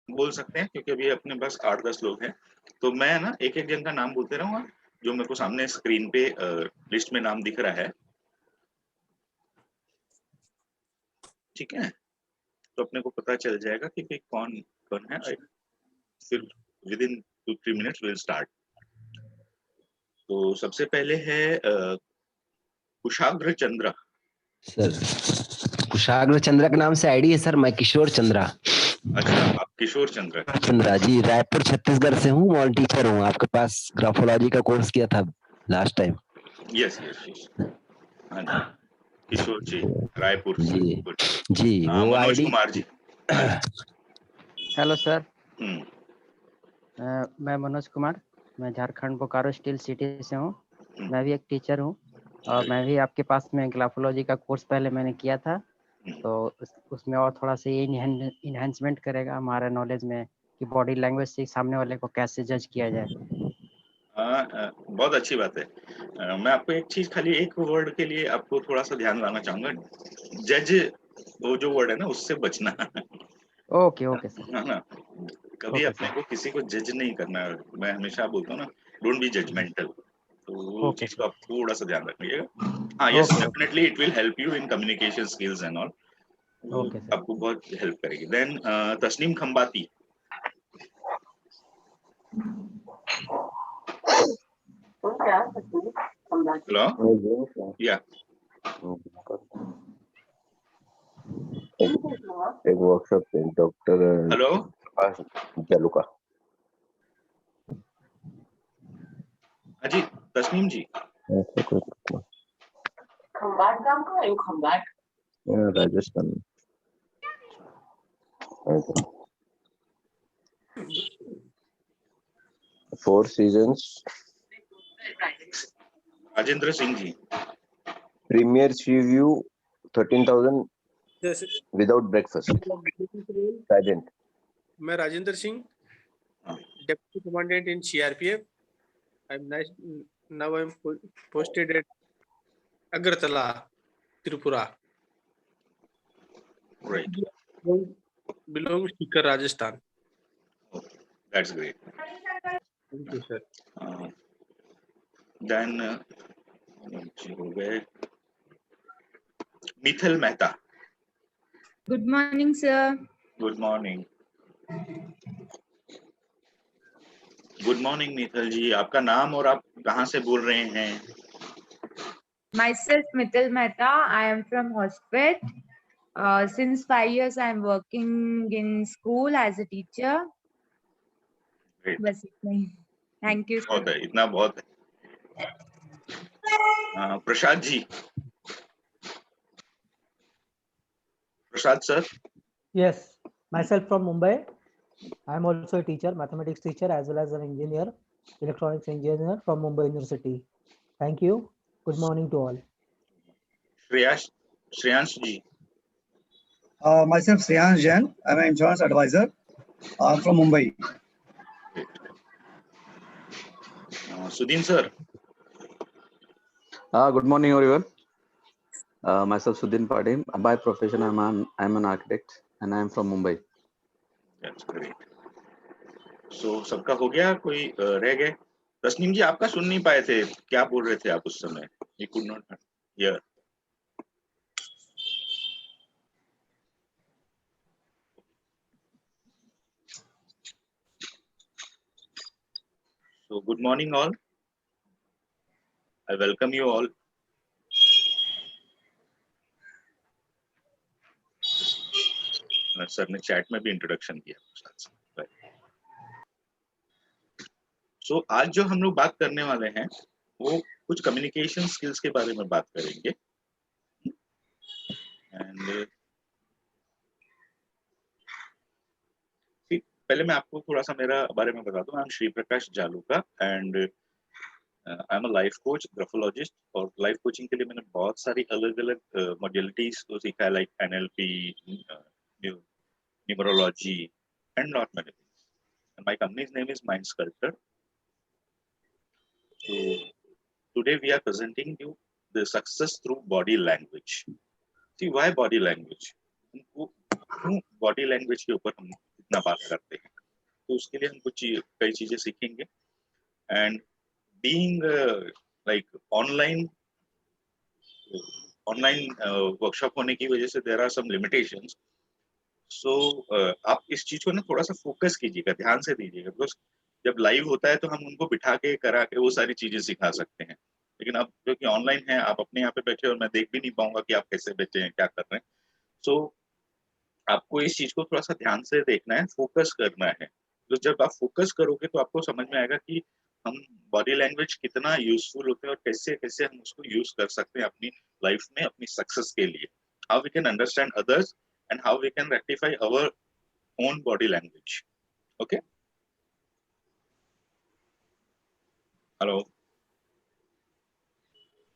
बोल सकते हैं क्योंकि अभी अपने पास 8-10 लोग हैं। तो मैं ना एक-एक जन का नाम बोलते रहूँगा, जो मेरे को सामने स्क्रीन पे लिस्ट में नाम दिख रहा है। ठीक है? तो अपने को पता चल जाएगा कि कौन है। फिर विदिन 2-3 मिनट्स विल स्टार्ट। तो सबसे पहले है कुशाग्र चंद्र। सर कुशाग्र चंद्रा के नाम से आईडी है सर। मैं किशोर चंद्रा। अच्छा, आप किशोर चंद्र। चंद्रा जी, रायपुर छत्तीसगढ़ से हूँ और टीचर हूँ। आपके पास ग्राफोलॉजी का कोर्स किया था last time. Yes yes yes. हाँ जी, किशोर जी, रायपुर से। जी गुड। जी, वो मनोज आईडी। कुमार जी। हाँ जी। हेलो सर, हम्म, मैं मनोज कुमार, मैं झारखंड बोकारो स्टील सिटी से हूँ। मैं भी एक टीचर हूँ और मैं भी आपके पास में ग्राफोलॉजी का कोर्स पहले मैंने किया था। तो उसमें और थोड़ा सा ये इन्हेंसमेंट करेगा हमारा नॉलेज में कि बॉडी लैंग्वेज से सामने वाले को कैसे जज किया जाए। बहुत अच्छी बात है। मैं आपको एक चीज, खाली एक वर्ड के लिए आपको थोड़ा सा ध्यान लाना चाहूंगा। जज, वो जो वर्ड है ना, उससे बचना। Okay okay sir. है ना? कभी ओके अपने सर। को किसी को जज नहीं करना है। मैं हमेशा बोलता हूँ ना, डोंट बी जजमेंटल। तो वो ओके चीज सर। को आप थोड़ा सा ध्यान रखिएगा। हाँ, yes, okay okay definitely it will help you in communication skills and all. वो ओके सर। आपको बहुत हेल्प करेगी। देन तस्नीम खंबाती। हेलो। या एक वर्कशॉप डॉक्टर हेलो। जालूका। हाँ जी, Tasneem ji. Rajasthan. Four seasons. Rajendra Singh ji. Premier sea view 13,000 without breakfast. Silent. मैं Rajendra Singh, deputy commandant in CRPF. now I'm posted at Agartala, Tripura. Right. Belongs to Rajasthan. Okay, that's great. Thank you, sir. Then हो गए Mithal Mehta. Good morning, sir. Good morning. Good morning Mithal ji, आपका नाम और आप कहाँ से बोल रहे हैं? Myself, Mithil Mehta. I am from Hospet. Since 5 years, I am working in school as a teacher. Great. बस इतना ही। Thank you, sir. बहुत है, इतना बहुत है। प्रसाद जी। प्रसाद sir. Yes, myself from Mumbai. I am also a teacher, mathematics teacher, as well as an engineer, electronics engineer from Mumbai University. Thank you. Good morning to all. Shreyansh ji. Myself, Sriyansh Jain. I'm an insurance advisor from Mumbai. Sudeen sir. Good morning, everyone. Myself Sudhin Padim. By profession, I'm an architect, and I'm from Mumbai. That's great. So सबका हो गया, कोई रह गए? तस्नीम जी, आपका सुन नहीं पाए थे, क्या बोल रहे थे आप उस समय? You could not hear. So good morning all. I welcome you all. Sir ने चैट में भी इंट्रोडक्शन किया। सो आज जो हम लोग बात करने वाले हैं वो कुछ कम्युनिकेशन स्किल्स के बारे में बात करेंगे। एंड पहले मैं आपको थोड़ा सा मेरा बारे में बता दूं। I am Shri Prakash Jaluka and I am a life coach, graphologist. और लाइफ कोचिंग के लिए मैंने बहुत सारी अलग अलग मॉड्यूलिटीज को सीखा है, like NLP, numerology and not many things. And my companies name is mind sculptor. So today we are presenting you the success through body language. See, why body language? क्यों body language के ऊपर हम कितना बात करते हैं। तो उसके लिए हम कई चीजें सीखेंगे। And being like online workshop होने की वजह से देयर आर सम लिमिटेशंस। सो आप इस चीज को ना थोड़ा सा फोकस कीजिएगा, ध्यान से दीजिएगा, बिकॉज जब लाइव होता है तो हम उनको बिठा के करा के वो सारी चीजें सिखा सकते हैं, लेकिन अब क्योंकि ऑनलाइन है, आप अपने यहाँ पे बैठे और मैं देख भी नहीं पाऊंगा कि आप कैसे बैठे हैं, क्या कर रहे हैं। सो आपको इस चीज को थोड़ा सा ध्यान से देखना है, फोकस करना है। तो जब आप फोकस करोगे तो आपको समझ में आएगा कि हम बॉडी लैंग्वेज कितना यूजफुल होते हैं और कैसे कैसे हम उसको यूज कर सकते हैं अपनी लाइफ में, अपनी सक्सेस के लिए। How we can understand others and how we can rectify our own body language. Okay? Hello?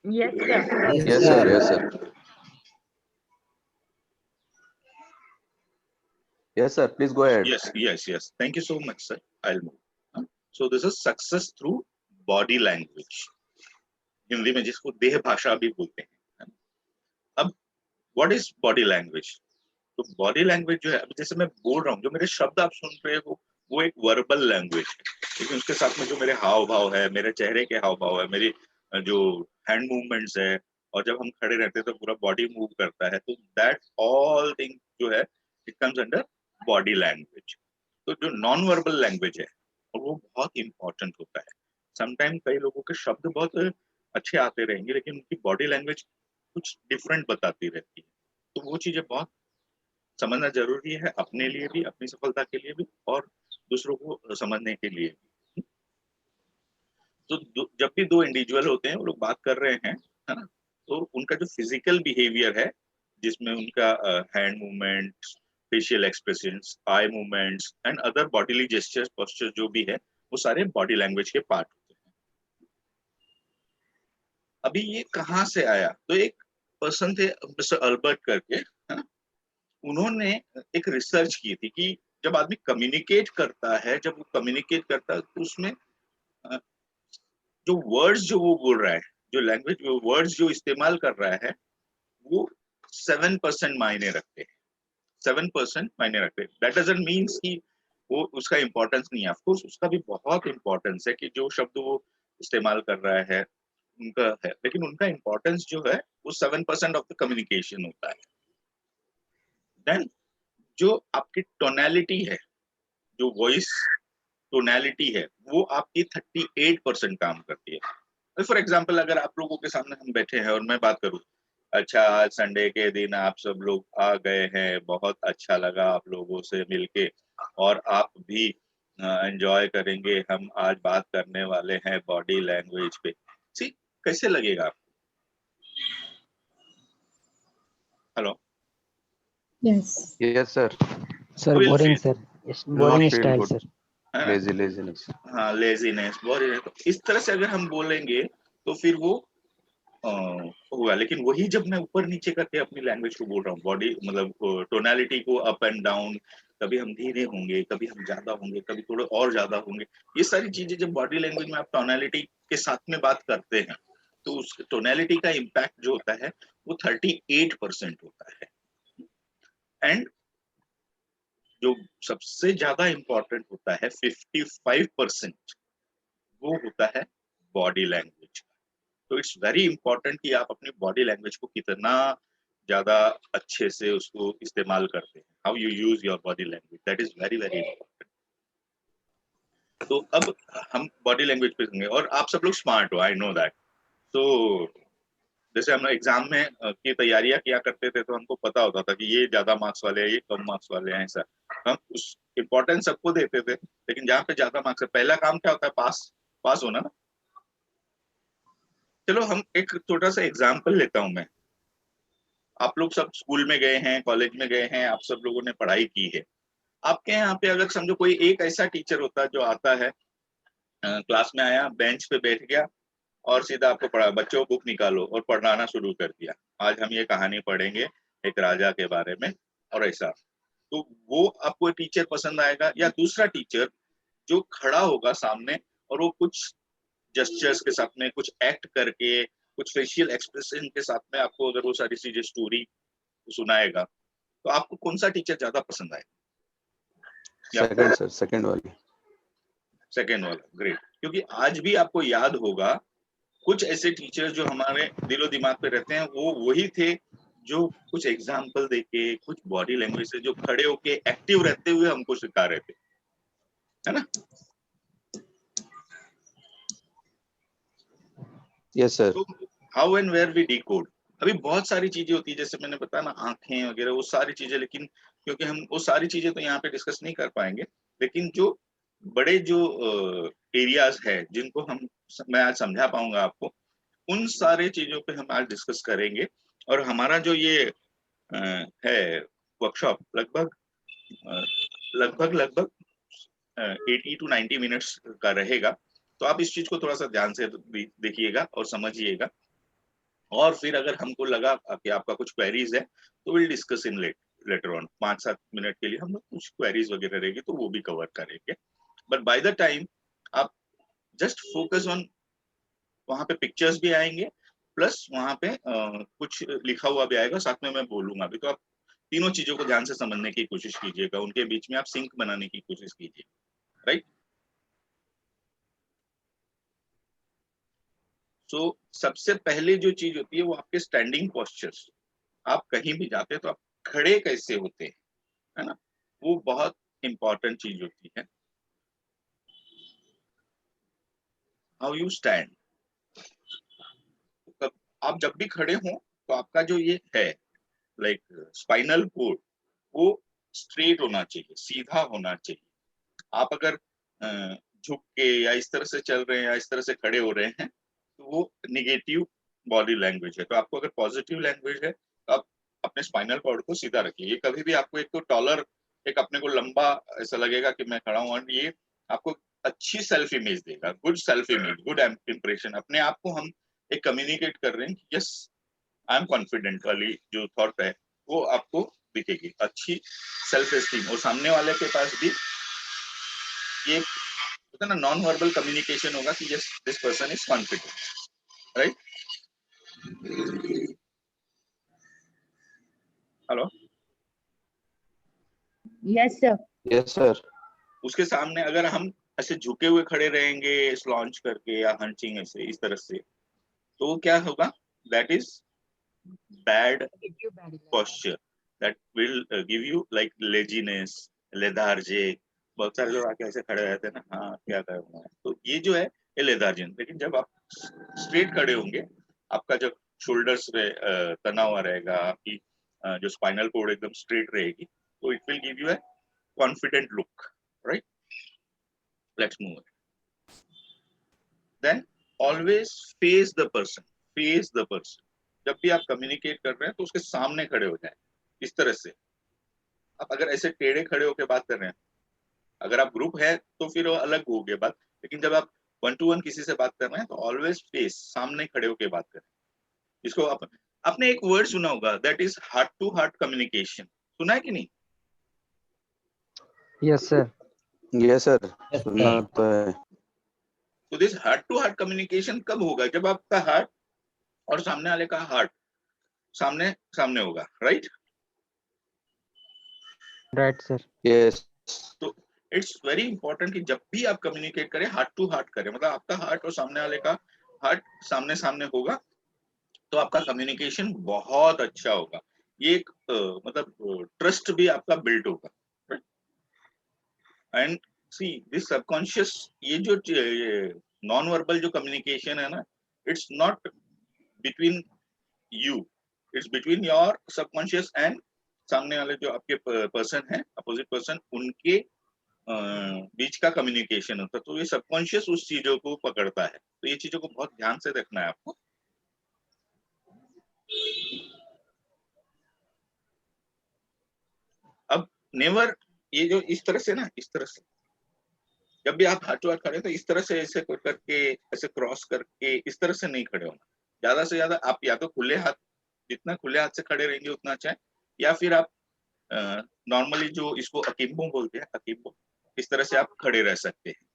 Yes, sir. Yes, sir. Yes, sir. Yes, sir. Please go ahead. Yes. Thank you so much, sir. I'll move. So this is success through body language. Hindi में जिसको देह भाषा भी बोलते हैं। अब what is body language? तो body language जो है, अभी जैसे मैं बोल रहा हूँ, जो मेरे शब्द आप सुन रहे हो वो एक वर्बल लैंग्वेज है, लेकिन उसके साथ में जो मेरे हाव भाव है, मेरे चेहरे के हाव भाव है, मेरी जो हैंड मूवमेंट्स है, और जब हम खड़े रहते हैं तो पूरा बॉडी मूव करता है, तो दैट ऑल थिंग जो है it comes under body language. तो जो नॉन वर्बल लैंग्वेज है और वो बहुत इंपॉर्टेंट होता है। समटाइम कई लोगों के शब्द बहुत अच्छे आते रहेंगे लेकिन उनकी बॉडी लैंग्वेज कुछ डिफरेंट बताती रहती है, तो वो चीजें बहुत समझना जरूरी है, अपने लिए भी, अपनी सफलता के लिए भी, और दूसरों को समझने के लिए भी। तो जब भी दो इंडिविजुअल होते हैं, वो लोग बात कर रहे हैं, है ना, तो उनका जो फिजिकल बिहेवियर है, जिसमें उनका hand movements, facial expressions, eye movements and other bodily gestures, posture जो भी है, वो सारे बॉडी लैंग्वेज के पार्ट होते हैं। अभी ये कहाँ से आया? तो एक पर्सन थे मिस्टर अल्बर्ट करके, है ना, उन्होंने एक रिसर्च की थी कि जब आदमी कम्युनिकेट करता है, जब वो कम्युनिकेट करता है तो उसमें जो वर्ड्स जो वो बोल रहा है, जो लैंग्वेज, वो वर्ड्स जो इस्तेमाल कर रहा है, वो 7% मायने रखते हैं। 7% मायने रखते हैं। दैट डजंट मीन्स कि वो उसका इंपॉर्टेंस नहीं है। ऑफ कोर्स उसका भी बहुत इंपॉर्टेंस है कि जो शब्द वो इस्तेमाल कर रहा है उनका है, लेकिन उनका इंपॉर्टेंस जो है वो 7% ऑफ द कम्युनिकेशन होता है। देन जो आपकी टोनैलिटी है, जो वॉइस टोनैलिटी है, वो आपकी 38% काम करती है। फॉर एग्जांपल, अगर आप लोगों के सामने हम बैठे हैं और मैं बात करूं, अच्छा आज संडे के दिन आप सब लोग आ गए हैं, बहुत अच्छा लगा आप लोगों से मिलके, और आप भी एंजॉय करेंगे, हम आज बात करने वाले हैं बॉडी लैंग्वेज पे। सी कैसे लगेगा आपको? Hello? Yes, sir. Sir Will boring feel. Sir, boring feel style good. Sir. है ना? Laziness. हाँ, लेजीनेस, बोरिंग। तो इस तरह से अगर हम बोलेंगे तो फिर वो होगा। लेकिन वही जब मैं ऊपर नीचे करके अपनी लैंग्वेज को बोल रहा हूँ, बॉडी मतलब टोनैलिटी को अप एंड डाउन, कभी हम धीरे होंगे, कभी हम ज्यादा होंगे, कभी थोड़े और ज्यादा होंगे, ये सारी चीजें जब बॉडी लैंग्वेज में आप टोनैलिटी के साथ में बात करते हैं तो उस टोनैलिटी का इम्पैक्ट जो होता है वो 38% होता है। एंड जो सबसे ज्यादा इंपॉर्टेंट होता है 55%, वो होता है बॉडी लैंग्वेज। तो इट्स वेरी इंपॉर्टेंट कि आप अपनी बॉडी लैंग्वेज को कितना ज्यादा अच्छे से उसको इस्तेमाल करते हैं, how you use your body language, that is very very important. तो अब हम बॉडी लैंग्वेज पे होंगे, और आप सब लोग स्मार्ट हो, आई नो दैट। तो जैसे हम एग्जाम में की तैयारियां किया करते थे तो हमको पता होता था कि ये ज्यादा मार्क्स वाले हैं, ये कम मार्क्स वाले हैं, ऐसा हम उस इम्पोर्टेंस सबको देते थे। लेकिन जहाँ पे ज्यादा मार्क्स है, पहला काम क्या होता है? पास होना ना। चलो हम एक छोटा सा एग्जाम्पल लेता हूं मैं। आप लोग सब स्कूल में गए हैं, कॉलेज में गए हैं, आप सब लोगों ने पढ़ाई की है। आपके यहाँ पे अगर समझो कोई एक ऐसा टीचर होता है जो आता है, क्लास में आया, बेंच पे बैठ गया और सीधा आपको पढ़ा, बच्चों बुक निकालो, और पढ़ाना शुरू कर दिया, आज हम ये कहानी पढ़ेंगे एक राजा के बारे में, और ऐसा। तो वो आपको टीचर पसंद आएगा? या दूसरा टीचर जो खड़ा होगा सामने और वो कुछ जेस्चर्स के साथ में, कुछ एक्ट करके, कुछ फेशियल एक्सप्रेशन के साथ में आपको अगर वो सारी चीजें स्टोरी सुनाएगा, तो आपको कौन सा टीचर ज्यादा पसंद आएगा? Second, sir. Second वाली. सेकेंड वाला, ग्रेट। क्योंकि आज भी आपको याद होगा कुछ ऐसे टीचर जो हमारे दिलो दिमाग पे रहते हैं, वो वही थे जो कुछ एग्जाम्पल देके, कुछ बॉडी लैंग्वेज से, जो खड़े होके एक्टिव रहते हुए हमको सिखा रहे थे, है ना? Yes, sir. तो how and where we decode, अभी बहुत सारी चीजें होती है, जैसे मैंने बताया ना, आंखें वगैरह, वो सारी चीजें, लेकिन क्योंकि हम वो सारी चीजें तो यहाँ पे डिस्कस नहीं कर पाएंगे, लेकिन जो बड़े जो एरियाज है जिनको मैं आज समझा पाऊंगा आपको, उन सारे चीजों पे हम आज डिस्कस करेंगे। और हमारा जो ये है वर्कशॉप लगभग 80 to 90 मिनट्स का रहेगा। तो आप इस चीज को थोड़ा सा ध्यान से देखिएगा और समझिएगा, और फिर अगर हमको लगा कि आपका कुछ क्वेरीज है तो will discuss in later on. 5-7 minute के लिए हम लोग कुछ क्वेरीज वगैरह रहेगी तो वो भी कवर करेंगे। बट बाय द टाइम आप जस्ट फोकस ऑन, वहां पे पिक्चर्स भी आएंगे, प्लस वहां पे कुछ लिखा हुआ भी आएगा, साथ में मैं बोलूंगा भी। तो आप तीनों चीजों को ध्यान से समझने की कोशिश कीजिएगा, उनके बीच में आप सिंक बनाने की कोशिश कीजिए, राइट? सो सबसे पहले जो चीज होती है वो आपके स्टैंडिंग पोस्चर्स। आप कहीं भी जाते हैं तो आप खड़े कैसे होते हैं, है ना, वो बहुत इंपॉर्टेंट चीज होती है। हाउ यू स्टैंड, आप जब भी खड़े हो तो आपका जो ये है लाइक स्पाइनल कोड, वो स्ट्रेट होना चाहिए, सीधा होना चाहिए। आप अगर झुक के या इस तरह से चल रहे हैं या इस तरह से खड़े हो रहे हैं तो वो निगेटिव बॉडी लैंग्वेज है। तो आपको अगर पॉजिटिव लैंग्वेज है तो आप अपने स्पाइनल कॉर्ड को सीधा रखिए। ये कभी भी आपको एक तो टॉलर, एक अपने को लंबा ऐसा लगेगा कि मैं खड़ा हूँ, और ये आपको अच्छी सेल्फ इमेज देगा, good self image, good impression. अपने आप को हम एक कम्युनिकेट कर रहे हैं कि यस आई एम कॉन्फिडेंट वाली जो थॉट है वो आपको दिखेगी, अच्छी सेल्फ एस्टीम। और सामने वाले के पास भी ये होता है ना, नॉन वर्बल कम्युनिकेशन होगा कि yes this person is confident, right? Hello, Yes, sir. Yes, sir. उसके सामने अगर हम ऐसे झुके हुए खड़े रहेंगे स्लॉन्च करके या हंचिंग ऐसे इस तरह से, तो क्या होगा? That is bad posture, that will give you like laziness, lethargy। बहुत सारे लोग आके ऐसे खड़े रहते हैं ना, हाँ क्या करना है, तो ये जो है ये लेथार्जियन। लेकिन जब आप स्ट्रेट खड़े होंगे, आपका जब शोल्डर्स तना हुआ रहेगा, आपकी जो स्पाइनल कोड एकदम स्ट्रेट रहेगी, तो it will give you a confident look, right? Let's move. Then always face the person, face the person. जब भी आप कम्युनिकेट कर रहे हैं तो उसके सामने खड़े हो जाएं, इस तरह से। आप अगर ऐसे टेढ़े खड़े होकर बात कर रहे हैं, अगर आप ग्रुप है तो फिर वो अलग हो गया बात, लेकिन जब आप 1-to-1 किसी से बात कर रहे हैं तो ऑलवेज फेस, सामने खड़े होकर बात करें। इसको आपने एक वर्ड सुना होगा, that is heart to heart communication. सुना है कि नहीं? Yes sir. Yes, sir. सुनना तो है. तो this heart to heart communication कब होगा? जब आपका हार्ट और सामने वाले का हार्ट सामने सामने होगा, राइट? Right sir. Yes. तो इट्स वेरी इंपॉर्टेंट कि जब भी आप कम्युनिकेट करें हार्ट टू हार्ट करें, मतलब आपका हार्ट और सामने वाले का हार्ट सामने सामने होगा तो आपका कम्युनिकेशन बहुत अच्छा होगा। ये एक मतलब ट्रस्ट भी आपका बिल्ड होगा। एंड सी दिस सबकॉन्शियस, ये जो नॉन वर्बल जो कम्युनिकेशन है ना, it's not between you, it's between your subconscious and सामने वाले जो आपके पर्सन है, अपोजिट पर्सन, उनके बीच का कम्युनिकेशन होता है। तो ये सबकॉन्शियस उस चीजों को पकड़ता है। तो ये चीजों को बहुत ध्यान से देखना है आपको। अब नेवर, ये जो इस तरह से ना, इस तरह से जब भी आप हाथ टू हाथ खड़े तो इस तरह से ऐसे करके, ऐसे क्रॉस करके इस तरह से नहीं खड़े होना। ज्यादा से ज्यादा आप या तो खुले हाथ, जितना खुले हाथ से खड़े रहेंगे उतना अच्छा है, या फिर आप नॉर्मली जो इसको अकिम्बो बोलते हैं, अकिम्बो, इस तरह से आप खड़े रह सकते हैं,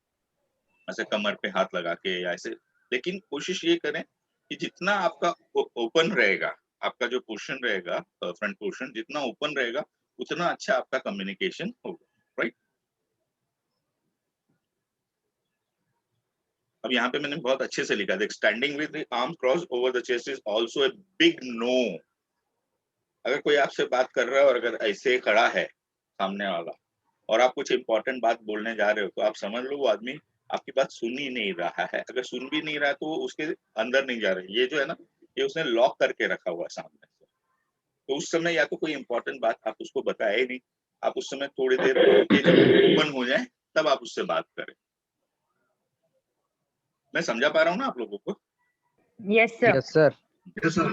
ऐसे कमर पे हाथ लगा के या ऐसे। लेकिन कोशिश ये करें कि जितना आपका ओपन रहेगा, आपका जो पोर्शन रहेगा, फ्रंट पोर्शन जितना ओपन रहेगा, उतना अच्छा आपका कम्युनिकेशन होगा, राइट? अब यहाँ पे मैंने बहुत अच्छे से लिखा, देख, standing with the arm cross over the chest is also a big no. अगर कोई आपसे बात कर रहा है और अगर ऐसे खड़ा है सामने वाला और आप कुछ इंपॉर्टेंट बात बोलने जा रहे हो, तो आप समझ लो वो आदमी आपकी बात सुन ही नहीं रहा है। अगर सुन भी नहीं रहा है तो वो उसके अंदर नहीं जा रहा है। ये जो है ना, ये उसने लॉक करके रखा हुआ है सामने से। तो उस समय या तो कोई इंपॉर्टेंट बात आप उसको बताए ही नहीं, आप उस समय थोड़ी देर के जब ओपन हो जाए तब आप उससे बात करें। मैं समझा पा रहा हूँ ना आप लोगों को? Yes, sir. Yes sir. Yes, sir.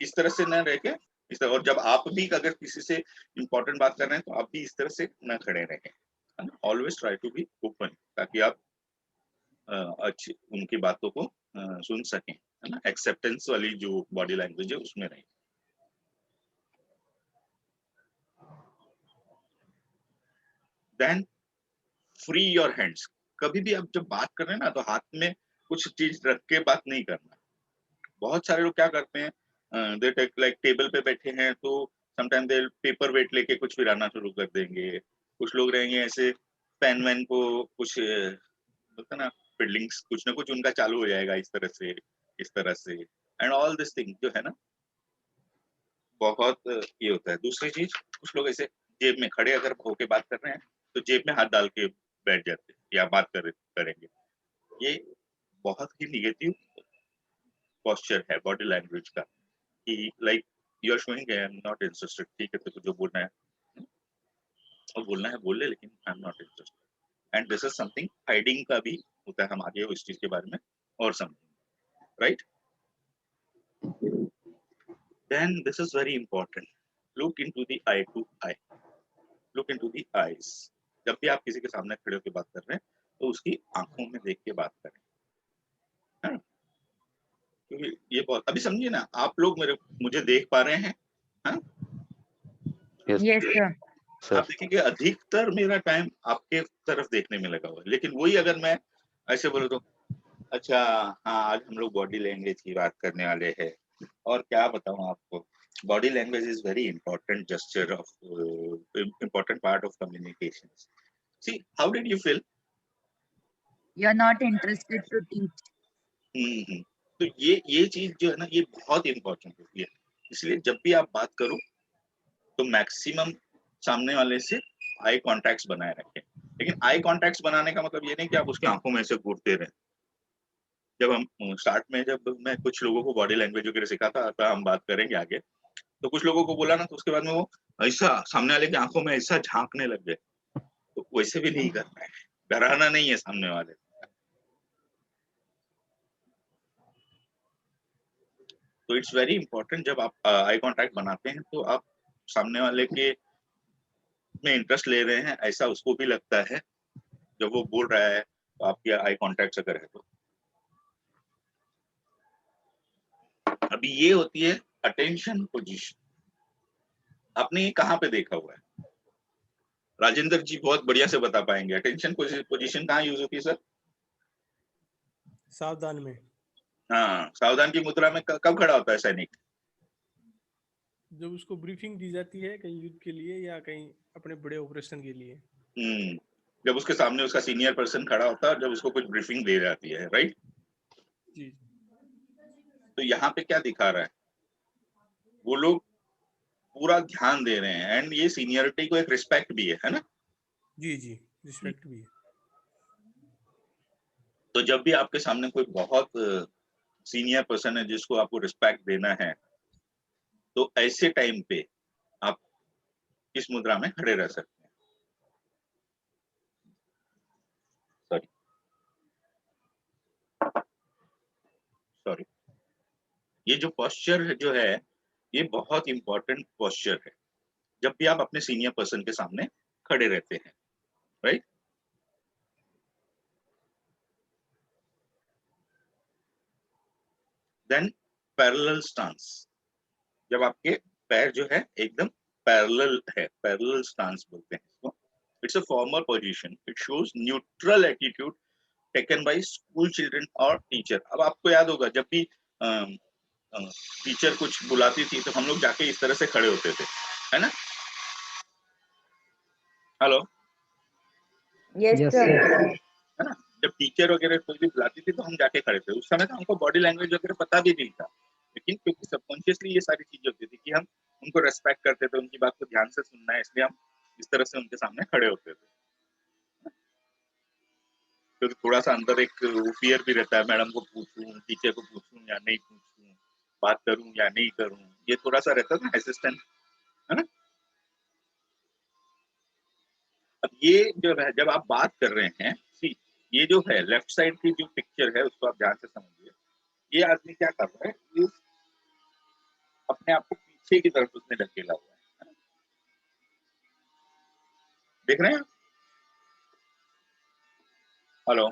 इस तरह से न रह के, इस तरह, और जब आप भी अगर किसी से इंपॉर्टेंट बात कर रहे हैं तो आप भी इस तरह से न खड़े रहें। Always try to be open, ताकि आप अच्छी उनकी बातों को सुन सकें, है ना। एक्सेप्टेंस वाली जो बॉडी लैंग्वेज है उसमें रहें। Then free your hands. कभी भी आप जब बात कर रहे हैं ना, तो हाथ में कुछ चीज रख के बात नहीं करना। बहुत सारे लोग क्या करते हैं, दे टेक लाइक टेबल पे बैठे हैं तो समटाइम दे पेपर वेट लेके कुछ फिराना शुरू कर देंगे। कुछ लोग रहेंगे ऐसे पेन वैन को कुछ होता ना, फिडलिंग्स कुछ ना कुछ उनका चालू हो जाएगा इस तरह से, इस तरह से। एंड ऑल दिस थिंग जो है ना, बहुत ये होता है। दूसरी चीज, कुछ लोग ऐसे जेब में खड़े अगर होके बात कर रहे हैं तो जेब में हाथ डाल के बैठ जाते हैं या बात करेंगे। ये बहुत ही निगेटिव पोस्चर है बॉडी लैंग्वेज का, कि like you are showing I am not interested. ठीक है, तो जो बोलना है और बोलना है बोल ले, लेकिन आई am not interested. And this is something hiding का भी होता है। हम आगे इस चीज के बारे में और समझेंगे, right. Then this is very important, look into the eye to eye, look into the eyes. जब भी आप किसी के सामने खड़े होकर बात कर रहे हैं तो उसकी आंखों में देख के बात करें, है ना? क्योंकि ये बहुत, अभी समझिए ना, आप लोग मुझे देख पा रहे हैं, हाँ? Yes, sir. आप देखिए अधिकतर मेरा टाइम आपके तरफ देखने में लगा हुआ है। लेकिन वही अगर मैं ऐसे बोलूं तो, अच्छा हाँ, आज हम लोग बॉडी लैंग्वेज की बात करने वाले हैं। और क्या बताऊं आपको, body language is very important gesture of important part of communication. See, how did you feel? You're not interested to teach. तो ये चीज जो है ना, ये बहुत इंपॉर्टेंट होती है। इसलिए जब भी आप बात करो तो मैक्सिमम सामने वाले से आई कॉन्टैक्ट्स बनाए रखें। लेकिन आई कॉन्टैक्ट्स बनाने का मतलब ये नहीं कि आप उसकी आंखों में से घूरते रहें। जब हम स्टार्ट में, जब मैं कुछ लोगों को बॉडी लैंग्वेज वगैरह सिखाता था, हम बात करेंगे आगे, तो कुछ लोगों को बोला ना, तो उसके बाद में वो ऐसा सामने वाले की आंखों में ऐसा झांकने लग गए। तो वैसे भी नहीं करना है, डराना नहीं है सामने वाले। तो इट्स वेरी इंपॉर्टेंट, जब आप आई कांटेक्ट बनाते हैं तो आप सामने वाले के में इंटरेस्ट ले रहे हैं ऐसा उसको भी लगता है। जब वो बोल रहा है तो आपकी आई कांटेक्ट अगर है तो। अभी ये होती है अटेंशन पोजीशन। आपने ये कहाँ पे देखा हुआ है? राजेंद्र जी बहुत बढ़िया से बता पाएंगे। अटेंशन पोजीशन कहाँ यूज होती है सर? सावधान में। हाँ, सावधान की मुद्रा में कब खड़ा होता है सैनिक? जब उसको ब्रीफिंग दी जाती है कहीं युद्ध के लिए या कहीं अपने बड़े ऑपरेशन के लिए। जब उसके सामने उसका सीनियर पर्सन खड़ा होता है और जब उसको कुछ ब्रीफिंग दे जाती है, राइट? जी। तो यहाँ पे क्या दिखा रहा है? वो लोग पूरा ध्यान दे रहे हैं एंड ये सीनियरिटी को एक रिस्पेक्ट भी है ना? जी जी, रिस्पेक्ट भी है। तो जब भी आपके सामने कोई बहुत सीनियर पर्सन है जिसको आपको रिस्पेक्ट देना है, तो ऐसे टाइम पे आप इस मुद्रा में खड़े रह सकते हैं। सॉरी, ये जो पोस्चर जो है ये बहुत इंपॉर्टेंट पोस्चर है जब भी आप अपने सीनियर पर्सन के सामने खड़े रहते हैं, राइट? Then parallel stance. जब आपके पैर जो है एकदम पैरेलल है, पैरेलल स्टांस बोलते हैं इसको। It's a formal position, it shows neutral attitude taken by school children और टीचर। अब आपको याद होगा जब भी टीचर कुछ बुलाती थी तो हम लोग जाके इस तरह से खड़े होते थे, है ना? Hello, Yes, Yes, sir. sir. है ना? जब टीचर वगैरह कोई भी बुलाती थी तो हम जाके खड़े थे। उस समय तो हमको बॉडी लैंग्वेज वगैरह पता भी नहीं था, लेकिन क्योंकि सबकॉन्शियसली ये सारी चीजें होती थी कि हम उनको रेस्पेक्ट करते थे, उनकी बात को ध्यान से सुनना है, इसलिए हम इस तरह से उनके सामने खड़े होते थे। क्योंकि थोड़ा सा अंदर एक फियर भी रहता है, मैडम को पूछूं, टीचर को पूछूं या नहीं पूछूं, बात करूं या नहीं करूं, ये थोड़ा सा रहता था असिस्टेंट, है ना। अब ये जो है, जब आप बात कर रहे हैं, सी ये जो है लेफ्ट साइड की जो पिक्चर है उसको आप ध्यान से समझिए। ये आदमी क्या कर रहा है, ये अपने आप को पीछे की तरफ उसने ढकेला हुआ है, देख रहे हैं आप? हेलो,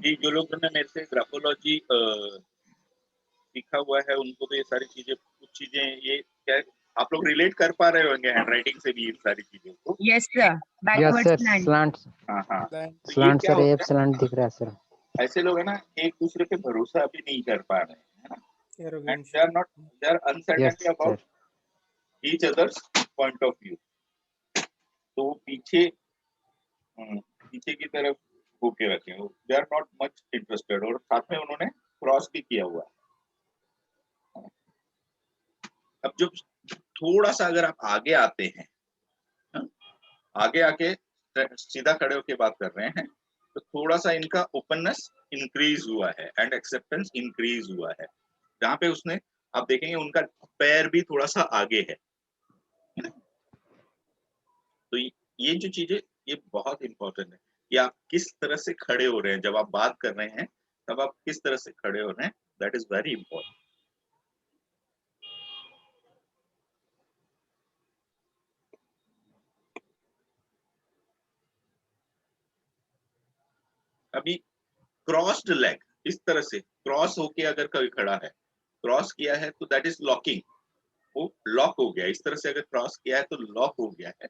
ये जो लोग ने मेरे से ग्राफोलॉजी सीखा हुआ है उनको तो ये सारी चीजें, कुछ चीजें ये क्या आप लोग रिलेट कर पा रहे होंगे हैंडराइटिंग से भी इन सारी चीजों को। Yes, sir. Yes Backward sir, slant. Slant हाँ हाँ, तो ये स्लांट क्या सर, ये होता है, स्लांट दिख रहा है सर। ऐसे लोग है ना एक दूसरे पे भरोसा भी नहीं कर पा रहे हैं, है ना, and Arrogance. They are uncertain yes about sir, each others point of view. तो पीछे पीछे की तरफ होके रखे हैं, they are not much interested, और साथ में उन्होंने क्रॉस भी किया हुआ है। अब जब थोड़ा सा अगर आप आगे आते हैं, हाँ, आगे आके सीधा खड़े होके बात कर रहे हैं, तो थोड़ा सा इनका ओपननेस इंक्रीज हुआ है एंड एक्सेप्टेंस इंक्रीज हुआ है। जहाँ पे उसने, आप देखेंगे उनका पैर भी थोड़ा सा आगे है ना? तो ये जो चीजें, ये बहुत इंपॉर्टेंट है कि आप किस तरह से खड़े हो रहे हैं जब आप बात कर रहे हैं, तब आप किस तरह से खड़े हो रहे हैं, दैट इज वेरी इंपॉर्टेंट। अभी क्रॉस्ड लेग, इस तरह से क्रॉस होके अगर कोई खड़ा है, क्रॉस किया है तो दैट इज लॉकिंग, वो लॉक हो गया। इस तरह से अगर क्रॉस किया है तो लॉक हो गया है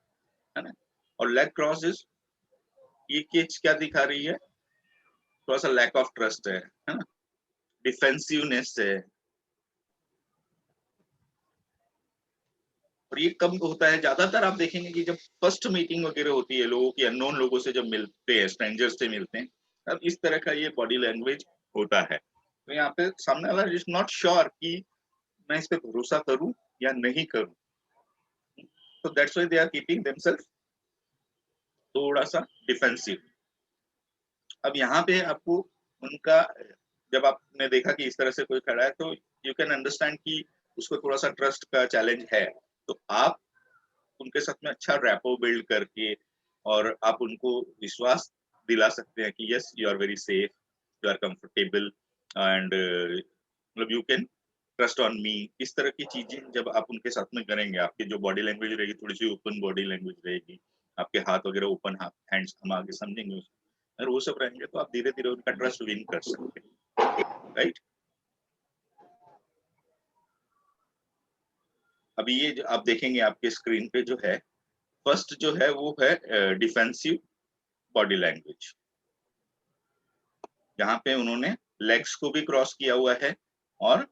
ना। और लेग क्रॉस इज, ये क्या दिखा रही है, थोड़ा सा लैक ऑफ ट्रस्ट है ना, डिफेंसिवनेस है। और ये कम होता है, ज्यादातर आप देखेंगे कि जब फर्स्ट मीटिंग वगैरह होती है लोगों की, अननोन लोगों से जब मिलते हैं, स्ट्रेंजर्स से मिलते हैं, तब इस तरह का ये बॉडी लैंग्वेज होता है। तो यहाँ पे सामने वाला इज नॉट श्योर कि मैं इस पे भरोसा करूं या नहीं करूं, तो that's why they are keeping themselves थोड़ा सा डिफेंसिव। अब यहाँ पे आपको उनका, जब आपने देखा कि इस तरह से कोई खड़ा है, तो यू कैन अंडरस्टैंड कि उसको थोड़ा सा ट्रस्ट का चैलेंज है। तो आप उनके साथ में अच्छा रैपो बिल्ड करके और आप उनको विश्वास दिला सकते हैं कि yes you are very safe, you are comfortable and मतलब you can trust on me. इस तरह की चीजें जब आप उनके साथ में करेंगे, आपकी जो बॉडी लैंग्वेज रहेगी थोड़ी सी ओपन बॉडी लैंग्वेज रहेगी, आपके हाथ वगैरह ओपन हैंड्स हम आगे समझेंगे, अगर वो सब रहेंगे तो आप धीरे धीरे उनका ट्रस्ट विन कर सकते हैं, राइट। अभी ये जो आप देखेंगे आपके स्क्रीन पे जो है, फर्स्ट जो है वो है डिफेंसिव बॉडी लैंग्वेज, जहाँ पे उन्होंने लेग्स को भी क्रॉस किया हुआ है और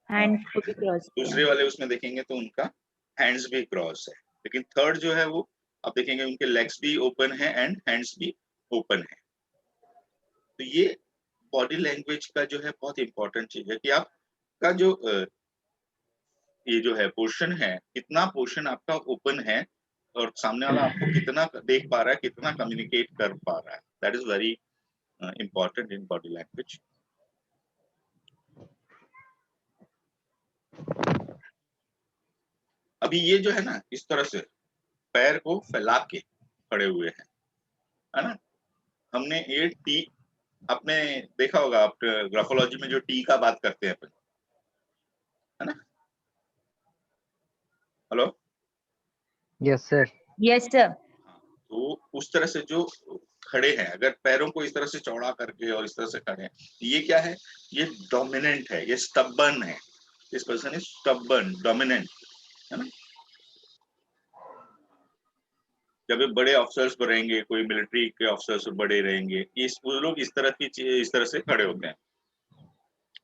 Hands को भी cross किया। दूसरे वाले उसमें देखेंगे तो उनका हैंड्स भी क्रॉस है। लेकिन थर्ड जो है वो आप देखेंगे उनके लेग्स भी ओपन है एंड हैंड्स भी ओपन है। तो ये बॉडी लैंग्वेज का जो है बहुत इंपॉर्टेंट चीज है कि आपका जो ये जो है पोर्शन है, कितना पोर्शन आपका ओपन है और सामने वाला आपको कितना देख पा रहा है, कितना कम्युनिकेट कर पा रहा है, that is very important in body language. अभी ये जो है ना, इस तरह से पैर को फैला के खड़े हुए हैं, है ना। हमने ये टी, आपने देखा होगा, आप ग्राफोलॉजी में जो टी का बात करते हैं अपन, है ना। Hello, yes sir, Yes, sir. तो उस तरह से जो खड़े हैं, अगर पैरों को इस तरह से चौड़ा करके और इस तरह से खड़े हैं, ये क्या है, ये डोमिनेंट है, ये स्टबर्न है, this person is stubborn, dominant, है ना। जब बड़े ऑफिसर्स रहेंगे, कोई मिलिट्री के ऑफिसर्स बड़े रहेंगे, वो लोग इस तरह से खड़े होते हैं।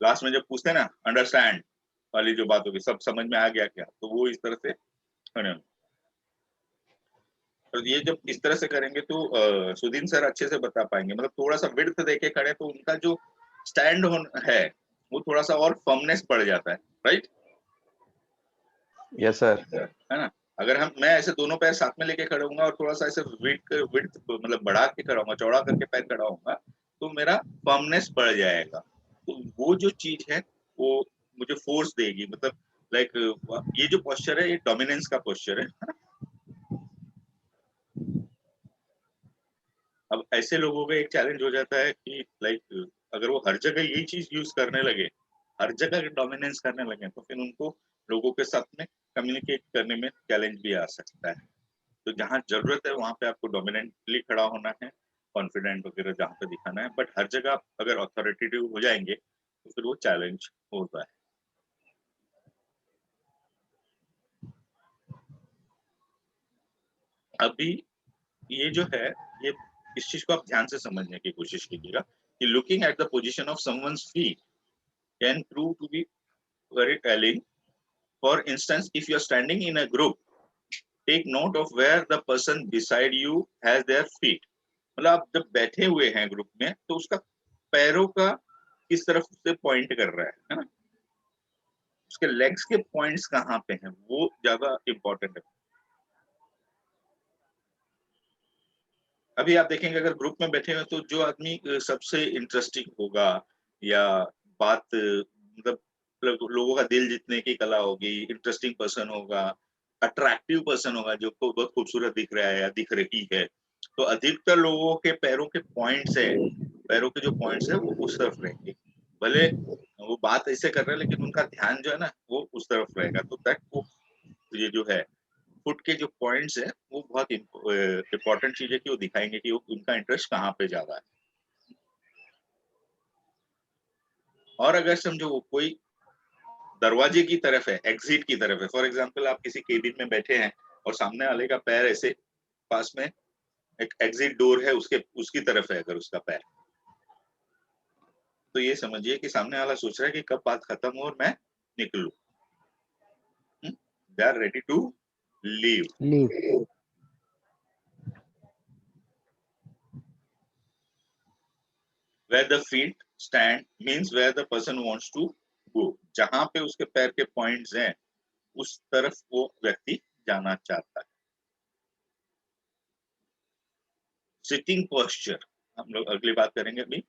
लास्ट में जब पूछते हैं ना अंडरस्टैंड वाली जो बात होगी, सब समझ में आ गया क्या, तो वो इस तरह से खड़े होंगे। और ये जब इस तरह से करेंगे तो सुदीन सर अच्छे से बता पाएंगे, मतलब थोड़ा सा विड्थ देके खड़े तो उनका जो स्टैंड है वो थोड़ा सा और फर्मनेस बढ़ जाता है, राइट? Yes, sir. है ना? अगर मैं ऐसे दोनों पैर साथ में लेके खड़ा हूँगा और थोड़ा सा ऐसे विड्थ मतलब बढ़ा के खड़ा हूँगा, चौड़ा करके पैर खड़ा हूँगा, तो मेरा फर्मनेस बढ़ जाएगा। तो वो जो चीज है वो मुझे फोर्स देगी, मतलब लाइक ये जो पोस्चर है ये डोमिनेंस का पोस्चर है ना? अब ऐसे लोगों का एक चैलेंज हो जाता है कि लाइक अगर वो हर जगह यही चीज यूज करने लगे, हर जगह डोमिनेंस करने लगे, तो फिर उनको लोगों के साथ में कम्युनिकेट करने में चैलेंज भी आ सकता है। तो जहाँ जरूरत है वहां पे आपको डोमिनेंटली खड़ा होना है, कॉन्फिडेंट वगैरह जहाँ पे दिखाना है, बट हर जगह आप अगर अथॉरिटेटिव हो जाएंगे तो फिर वो चैलेंज होता है। अभी ये जो है ये इस चीज को आप ध्यान से समझने की कोशिश कीजिएगा कि looking at the position of someone's feet can prove to be very telling. For instance, if you are standing in a group, take note of where the person beside you has their feet. मतलब आप जब बैठे हुए हैं group में तो उसका पैरों का किस तरफ से पॉइंट कर रहा है ना? उसके लेग्स के पॉइंट्स कहाँ पे हैं वो ज्यादा इंपॉर्टेंट है। अभी आप देखेंगे अगर ग्रुप में बैठे हैं तो जो आदमी सबसे इंटरेस्टिंग होगा या बात मतलब लोगों का दिल जीतने की कला होगी, इंटरेस्टिंग पर्सन होगा, अट्रैक्टिव पर्सन होगा जो को बहुत खूबसूरत दिख रहा है या दिख रही है, तो अधिकतर लोगों के पैरों के पॉइंट्स है, पैरों के जो पॉइंट्स है वो उस तरफ रहेंगे। भले वो बात ऐसे कर रहे हैं लेकिन उनका ध्यान जो है ना वो उस तरफ रहेगा। तो दैट वो ये जो है फुट के जो पॉइंट्स है वो बहुत इम्पोर्टेंट चीज है कि वो दिखाएंगे कि उनका इंटरेस्ट कहाँ पे ज्यादा है। और अगर समझो वो कोई दरवाजे की तरफ है, एग्जिट की तरफ है, फॉर एग्जांपल आप किसी केबिन में बैठे हैं और सामने वाले का पैर ऐसे पास में एक एग्जिट डोर है उसकी तरफ है, अगर उसका पैर, तो ये समझिए कि सामने वाला सोच रहा है कि कब बात खत्म हो और मैं निकलूं। They are ready to leave. Where the feet stand means where the person wants to go. जहां पे उसके पैर के पॉइंट्स हैं उस तरफ वो व्यक्ति जाना चाहता है। सिटिंग पोस्चर हम लोग अगली बात करेंगे। अभी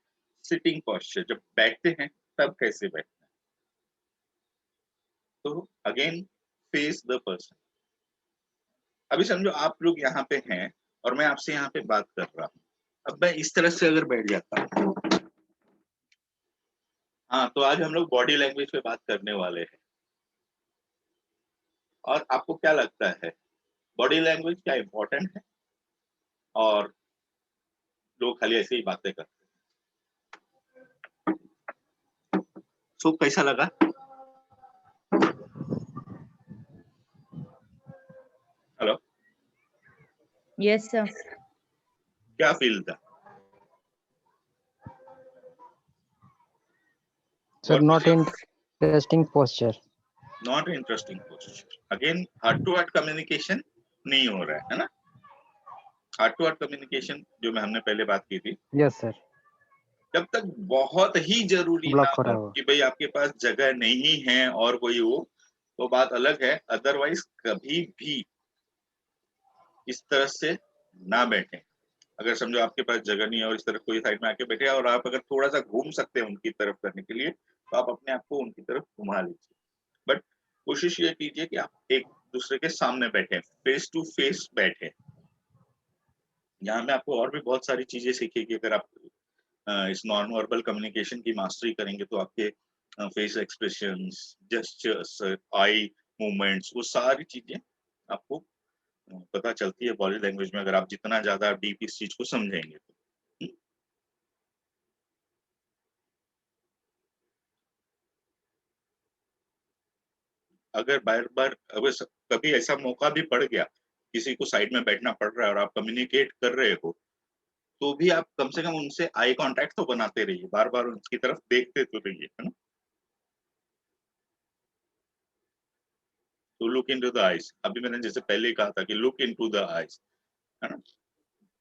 सिटिंग पोस्चर, जब बैठते हैं तब कैसे बैठना है। तो अगेन फेस द पर्सन। अभी समझो आप लोग यहाँ पे हैं और मैं आपसे यहाँ पे बात कर रहा हूँ, अब मैं इस तरह से अगर बैठ जाता हूँ, हाँ, तो आज हम लोग बॉडी लैंग्वेज पे बात करने वाले हैं। और आपको क्या लगता है बॉडी लैंग्वेज क्या इंपॉर्टेंट है और लोग खाली ऐसे ही बातें करते हैं? सो कैसा लगा? Hello, Yes, sir. क्या फील था? Sir, not interesting posture. Not interesting posture. Again heart to heart communication नहीं हो रहा है ना? हार्ट टू हार्ट कम्युनिकेशन जो हमने पहले बात की थी, Yes, sir. जब तक बहुत ही जरूरी Block ना हो रहा हो है वो। कि भाई आपके पास जगह नहीं है और कोई हो तो बात अलग है, अदरवाइज कभी भी इस तरह से ना बैठे। अगर समझो आपके पास जगह नहीं है और इस तरफ कोई साइड में आके बैठे और आप अगर थोड़ा सा घूम सकते हैं उनकी तरफ करने के लिए तो आप अपने आप को उनकी तरफ घुमा लीजिए, बट कोशिश ये कीजिए कि आप एक दूसरे के सामने बैठे, फेस टू फेस बैठे। यहाँ में आपको और भी बहुत सारी चीजें सीखेगी। अगर आप इस नॉन वर्बल कम्युनिकेशन की मास्टरी करेंगे तो आपके face expressions, gestures, eye movements, वो सारी चीजें आपको पता चलती है बॉडी लैंग्वेज में, अगर आप जितना ज्यादा डीप इस चीज को समझेंगे तो। अगर बार बार अगर कभी ऐसा मौका भी पड़ गया, किसी को साइड में बैठना पड़ रहा है और आप कम्युनिकेट कर रहे हो, तो भी आप कम से कम उनसे आई कांटेक्ट तो बनाते रहिए, बार बार उनकी तरफ देखते तो रहिए, है ना? तो लुक इनटू द आईज। अभी मैंने जैसे पहले ही कहा था कि लुक इनटू द आईज। है ना.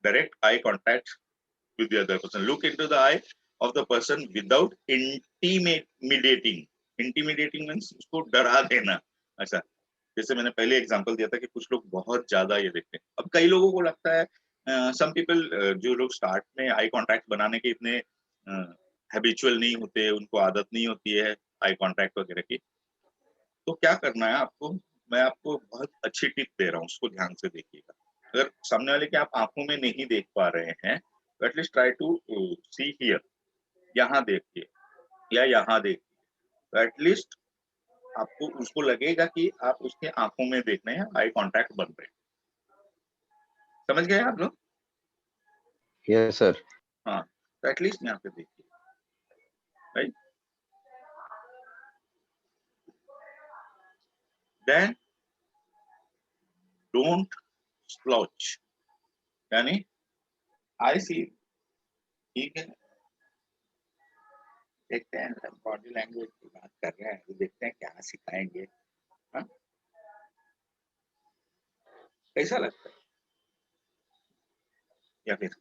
Direct eye contact with the other person. Look into the eye of the person without intimidating. Intimidating means उसको डरा देना. ऐसा, जैसे मैंने पहले एग्जांपल दिया था कि कुछ लोग बहुत ज्यादा ये देखते हैं. अब कई लोगों को लगता है, सम पीपल जो लोग स्टार्ट में आई कांटेक्ट बनाने के इतने हैबिचुअल नहीं होते, उनको आदत नहीं होती है आई कांटेक्ट वगैरह की, तो क्या करना है आपको, मैं आपको बहुत अच्छी टिप दे रहा हूँ, उसको ध्यान से देखिएगा. अगर सामने वाले के आप आंखों में नहीं देख पा रहे हैं, तो at least try to see here, यहाँ देखिए या यहाँ देखिए, तो एटलीस्ट आपको उसको लगेगा कि आप उसके आंखों में देख रहे हैं, आई कांटेक्ट बन रहे हैं. समझ गए आप लोग? Yes, sir. हाँ, तो एटलीस्ट यहाँ पे देखिए, राइट. देन डोंट स्प्लॉच, यानी आई सी, ठीक है, देखते हैं बॉडी लैंग्वेज की बात कर रहे हैं, तो देखते हैं क्या सिखाएंगे. हाँ, कैसा लगता है? या फिर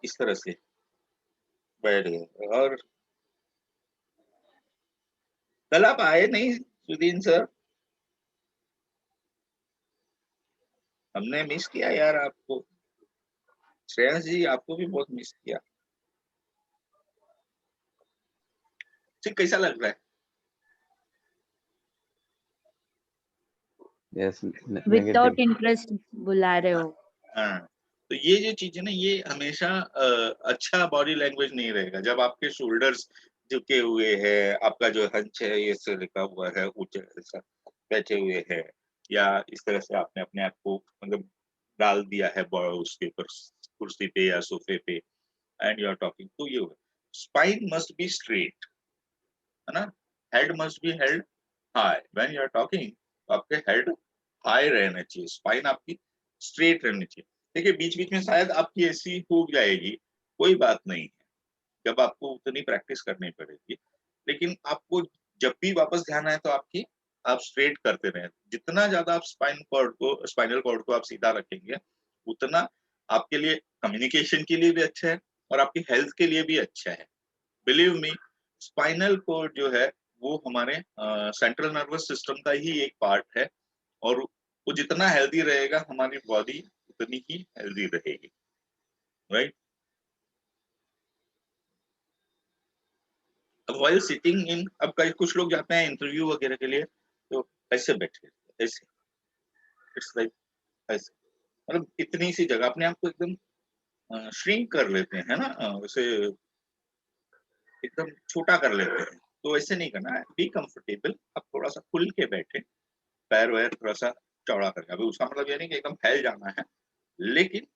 इस तरह से बैठ गए और कल आप आए नहीं सुदीन सर, हमने मिस किया यार आपको. श्रेयस जी आपको भी बहुत मिस किया. ठीक, कैसा लग रहा है? Yes, without negative. इंटरेस्ट बुला रहे हो. हाँ, तो ये जो चीज है ना, ये हमेशा अच्छा बॉडी लैंग्वेज नहीं रहेगा. जब आपके शोल्डर्स झुके हुए हैं, आपका जो हंच है ये से लिखा हुआ है, ऊंचे ऐसा बैठे हुए हैं, या इस तरह से आपने अपने आप को मतलब डाल दिया है उसके ऊपर, कुर्सी पे या सोफे पे, एंड यू आर टॉकिंग, तो ये स्पाइन मस्ट बी स्ट्रेट, है ना. Head must be held high when you are talking. आपके हेड हाई रहना चाहिए, स्पाइन आपकी स्ट्रेट रहनी चाहिए. देखिए बीच बीच में शायद आपकी ऐसी हो जाएगी, कोई बात नहीं है, जब आपको उतनी प्रैक्टिस करनी पड़ेगी. लेकिन आपको जब भी वापस ध्यान आए तो आपकी आप स्ट्रेट करते रहें. जितना ज्यादा आप स्पाइनल कॉर्ड को आप सीधा रखेंगे, उतना आपके लिए कम्युनिकेशन के लिए भी अच्छा है और आपकी हेल्थ के लिए भी अच्छा है. बिलीव मी, स्पाइनल कॉर्ड जो है वो हमारे सेंट्रल नर्वस सिस्टम का ही एक पार्ट है, और वो जितना हेल्दी रहेगा हमारी बॉडी उतनी ही हेल्दी रहेगी, राइट. अब व्हाइल सिटिंग इन, अब कई कुछ लोग जाते हैं इंटरव्यू वगैरह के लिए, तो ऐसे बैठे, ऐसे, इट्स लाइक ऐसे, मतलब इतनी सी जगह अपने आप को एकदम श्रिंक कर लेते हैं ना, वैसे एकदम छोटा कर लेते हैं. तो ऐसे नहीं करना है, बी कंफर्टेबल. अब थोड़ा सा खुल के बैठे, पैर वैर थोड़ा सा चौड़ा करके. अभी उसका मतलब ये नहीं कि एकदम फैल जाना है, लेकिन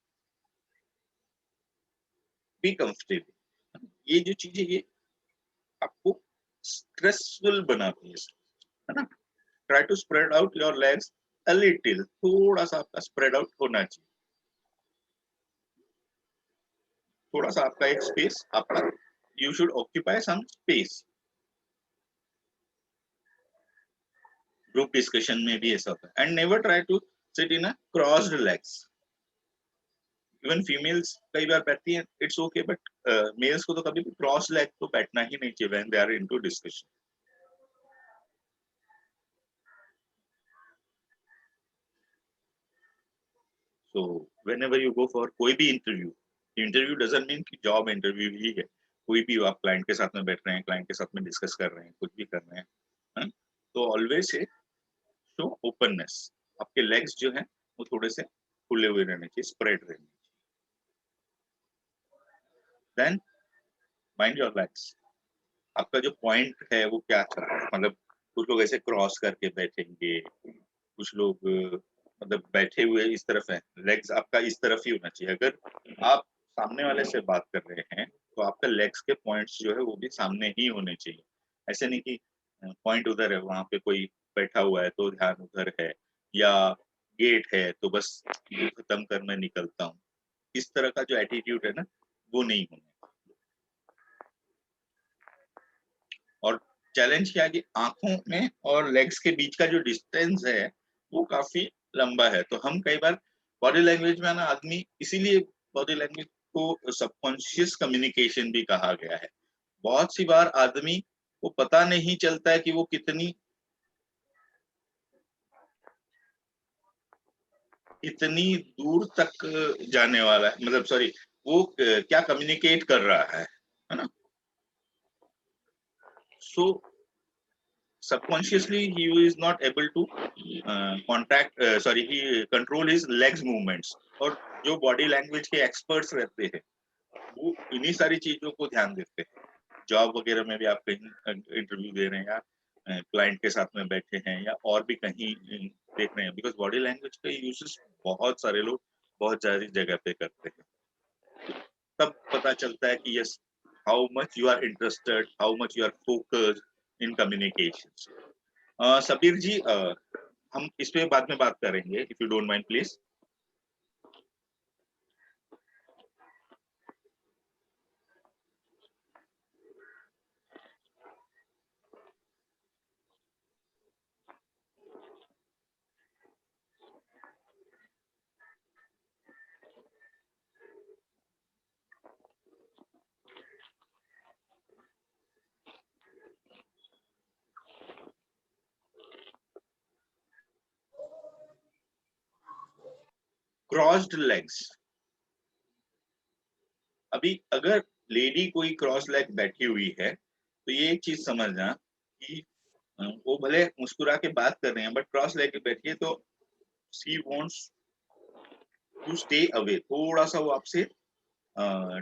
बी कंफर्टेबल. ये जो चीजें ये आपको स्ट्रेसफुल बनाती है ना. Try to spread out your legs a little, थोड़ा सा आपका स्प्रेड आउट होना चाहिए. थोड़ा सा आपका एक स्पेस आपका, you should occupy some space. Group discussion में भी ऐसा होता है. And never try to sit in a crossed legs. Even females कई बार बैठती हैं, इट्स ओके, बट मेल्स को तो कभी भी क्रॉस लेग तो बैठना ही नहीं चाहिए when they are into discussion. So whenever you go for कोई भी इंटरव्यू डजंट मीन कि जॉब इंटरव्यू ही है. कोई भी आप क्लाइंट के साथ में बैठ रहे हैं, क्लाइंट के साथ में डिस्कस कर रहे हैं, कुछ भी कर रहे हैं, है? तो ऑलवेज से शो ओपननेस. आपके लेग्स जो हैं वो थोड़े से खुले हुए रहने चाहिए, स्प्रेड रहने चाहिए. Then mind your legs. आपका जो पॉइंट है वो क्या कर रहा है, मतलब कुछ लोग ऐसे क्रॉस करके बैठेंगे, कुछ लोग मतलब बैठे हुए इस तरफ है, लेग्स आपका इस तरफ ही होना चाहिए. अगर आप सामने वाले से बात कर रहे हैं तो आपका लेग्स के पॉइंट्स जो है वो भी सामने ही होने चाहिए. ऐसे नहीं कि पॉइंट उधर है, वहां पे कोई बैठा हुआ है तो ध्यान उधर है, या गेट है तो बस खत्म कर मैं निकलता हूँ. इस तरह का जो एटीट्यूड है ना, वो नहीं होना. और चैलेंज क्या है कि आंखों में और लेग्स के बीच का जो डिस्टेंस है वो काफी लंबा है, तो हम कई बार बॉडी लैंग्वेज में ना आदमी, इसीलिए बॉडी लैंग्वेज को सबकॉन्शियस कम्युनिकेशन भी कहा गया है। बहुत सी बार आदमी को पता नहीं चलता है कि वो कितनी दूर तक जाने वाला है, मतलब सॉरी, वो क्या कम्युनिकेट कर रहा है ना। सो subconsciously he is not able to he control his legs movements। और जो बॉडी लैंग्वेज के एक्सपर्ट्स रहते हैं वो इन्हीं सारी चीजों को ध्यान देते हैं। जॉब वगैरह में भी आप कहीं इंटरव्यू दे रहे हैं या क्लाइंट के साथ में बैठे हैं या और भी कहीं देख रहे हैं, बिकॉज बॉडी लैंग्वेज का यूजेस बहुत सारे लोग बहुत सारी जगह पे करते हैं। तब पता चलता है कि yes, how much you are interested, how much you are focused in communication. Sabir ji, हम इस पे बाद में बात करेंगे, if you don't mind please. Crossed legs. अभी अगर लेडी कोई क्रॉस लेग बैठी हुई है तो ये एक चीज समझना कि वो भले मुस्कुरा के बात कर रहे हैं बट क्रॉस लेग बैठी है तो she wants to stay away, थोड़ा सा वो आपसे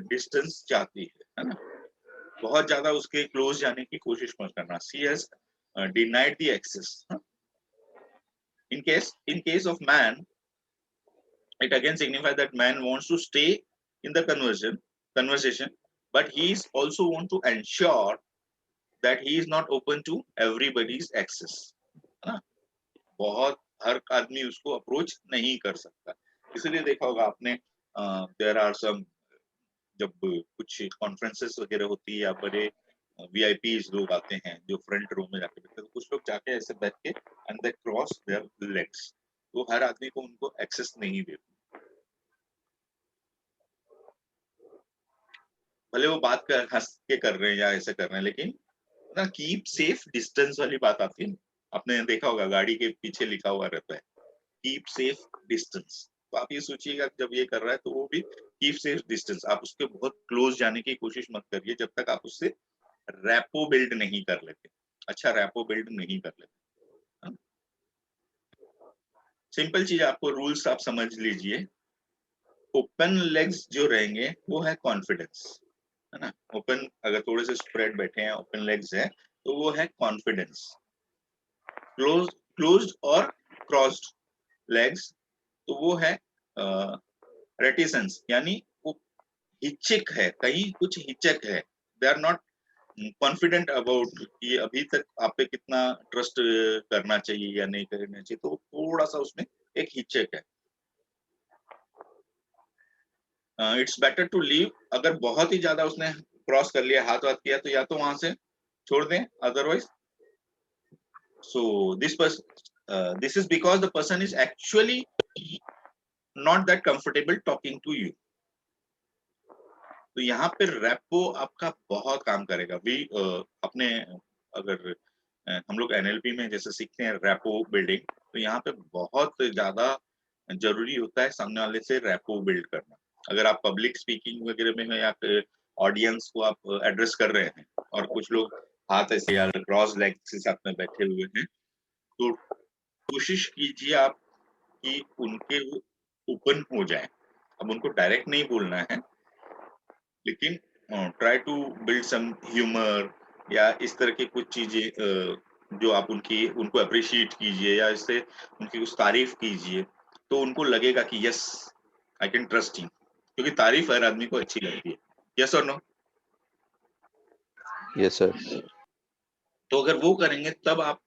डिस्टेंस चाहती है ना। बहुत ज्यादा उसके क्लोज जाने की कोशिश मत करना। She has denied the access. In case of man, it again signifies that man wants to stay in the conversation, but he is also want to ensure that he is not open to everybody's access। बहुत हर आदमी उसको approach नहीं कर सकता। इसलिए देखा होगा आपने, देयर आर सम, जब कुछ कॉन्फ्रेंसेस वगैरह होती है या बड़े वीआईपीज लोग आते हैं जो फ्रंट रो में जाके बैठते हैं, तो कुछ लोग जाके ऐसे बैठ के and they cross there legs. तो हर आदमी को उनको एक्सेस नहीं देते, भले वो बात कर हंस के कर रहे हैं या ऐसे कर रहे हैं, लेकिन ना कीप सेफ डिस्टेंस वाली बात आती है। आपने देखा होगा गाड़ी के पीछे लिखा हुआ रहता है कीप सेफ डिस्टेंस। तो आप ये सोचिएगा जब ये कर रहा है तो वो भी कीप सेफ डिस्टेंस। आप उसके बहुत क्लोज जाने की कोशिश मत करिए जब तक आप उससे रैपो बिल्ड नहीं कर लेते, अच्छा रैपो बिल्ड नहीं कर लेते। सिंपल चीज, आपको रूल्स आप समझ लीजिए। ओपन लेग्स जो रहेंगे वो है कॉन्फिडेंस, है ना। ओपन, अगर थोड़े से स्प्रेड बैठे हैं, ओपन लेग्स है तो वो है कॉन्फिडेंस। क्लोज्ड और क्रॉस्ड लेग्स तो वो है रेटिसेंस, यानी वो हिचक है, कहीं कुछ हिचक है। They are not confident about ये अभी तक आप पे कितना ट्रस्ट करना चाहिए या नहीं करना चाहिए, तो थोड़ा सा उसमें एक हिचक है। It's better to leave. अगर बहुत ही ज्यादा उसने क्रॉस कर लिया, हाथ वाथ किया, तो या तो वहां से छोड़ दें, otherwise so this is because the person is actually not that comfortable talking to you. तो यहाँ पे रैपो आपका बहुत काम करेगा। अपने अगर हम लोग एनएलपी में जैसे सीखते हैं रैपो बिल्डिंग, तो यहाँ पे बहुत ज्यादा जरूरी होता है सामने वाले से रैपो बिल्ड करना। अगर आप पब्लिक स्पीकिंग वगैरह में हैं या ऑडियंस को आप एड्रेस कर रहे हैं और कुछ लोग हाथ ऐसे या क्रॉस लेग के साथ में बैठे हुए हैं, तो कोशिश कीजिए आप कि उनके ओपन हो जाए। अब उनको डायरेक्ट नहीं बोलना है, लेकिन try to build some humour या इस तरह की कुछ चीजें जो आप उनको अप्रिशिएट कीजिए या इससे उनकी कुछ तारीफ कीजिए, तो उनको लगेगा कि yes I can trust him, क्योंकि तारीफ हर आदमी को अच्छी लगती है। यस और नो? Yes sir. तो अगर वो करेंगे तब आप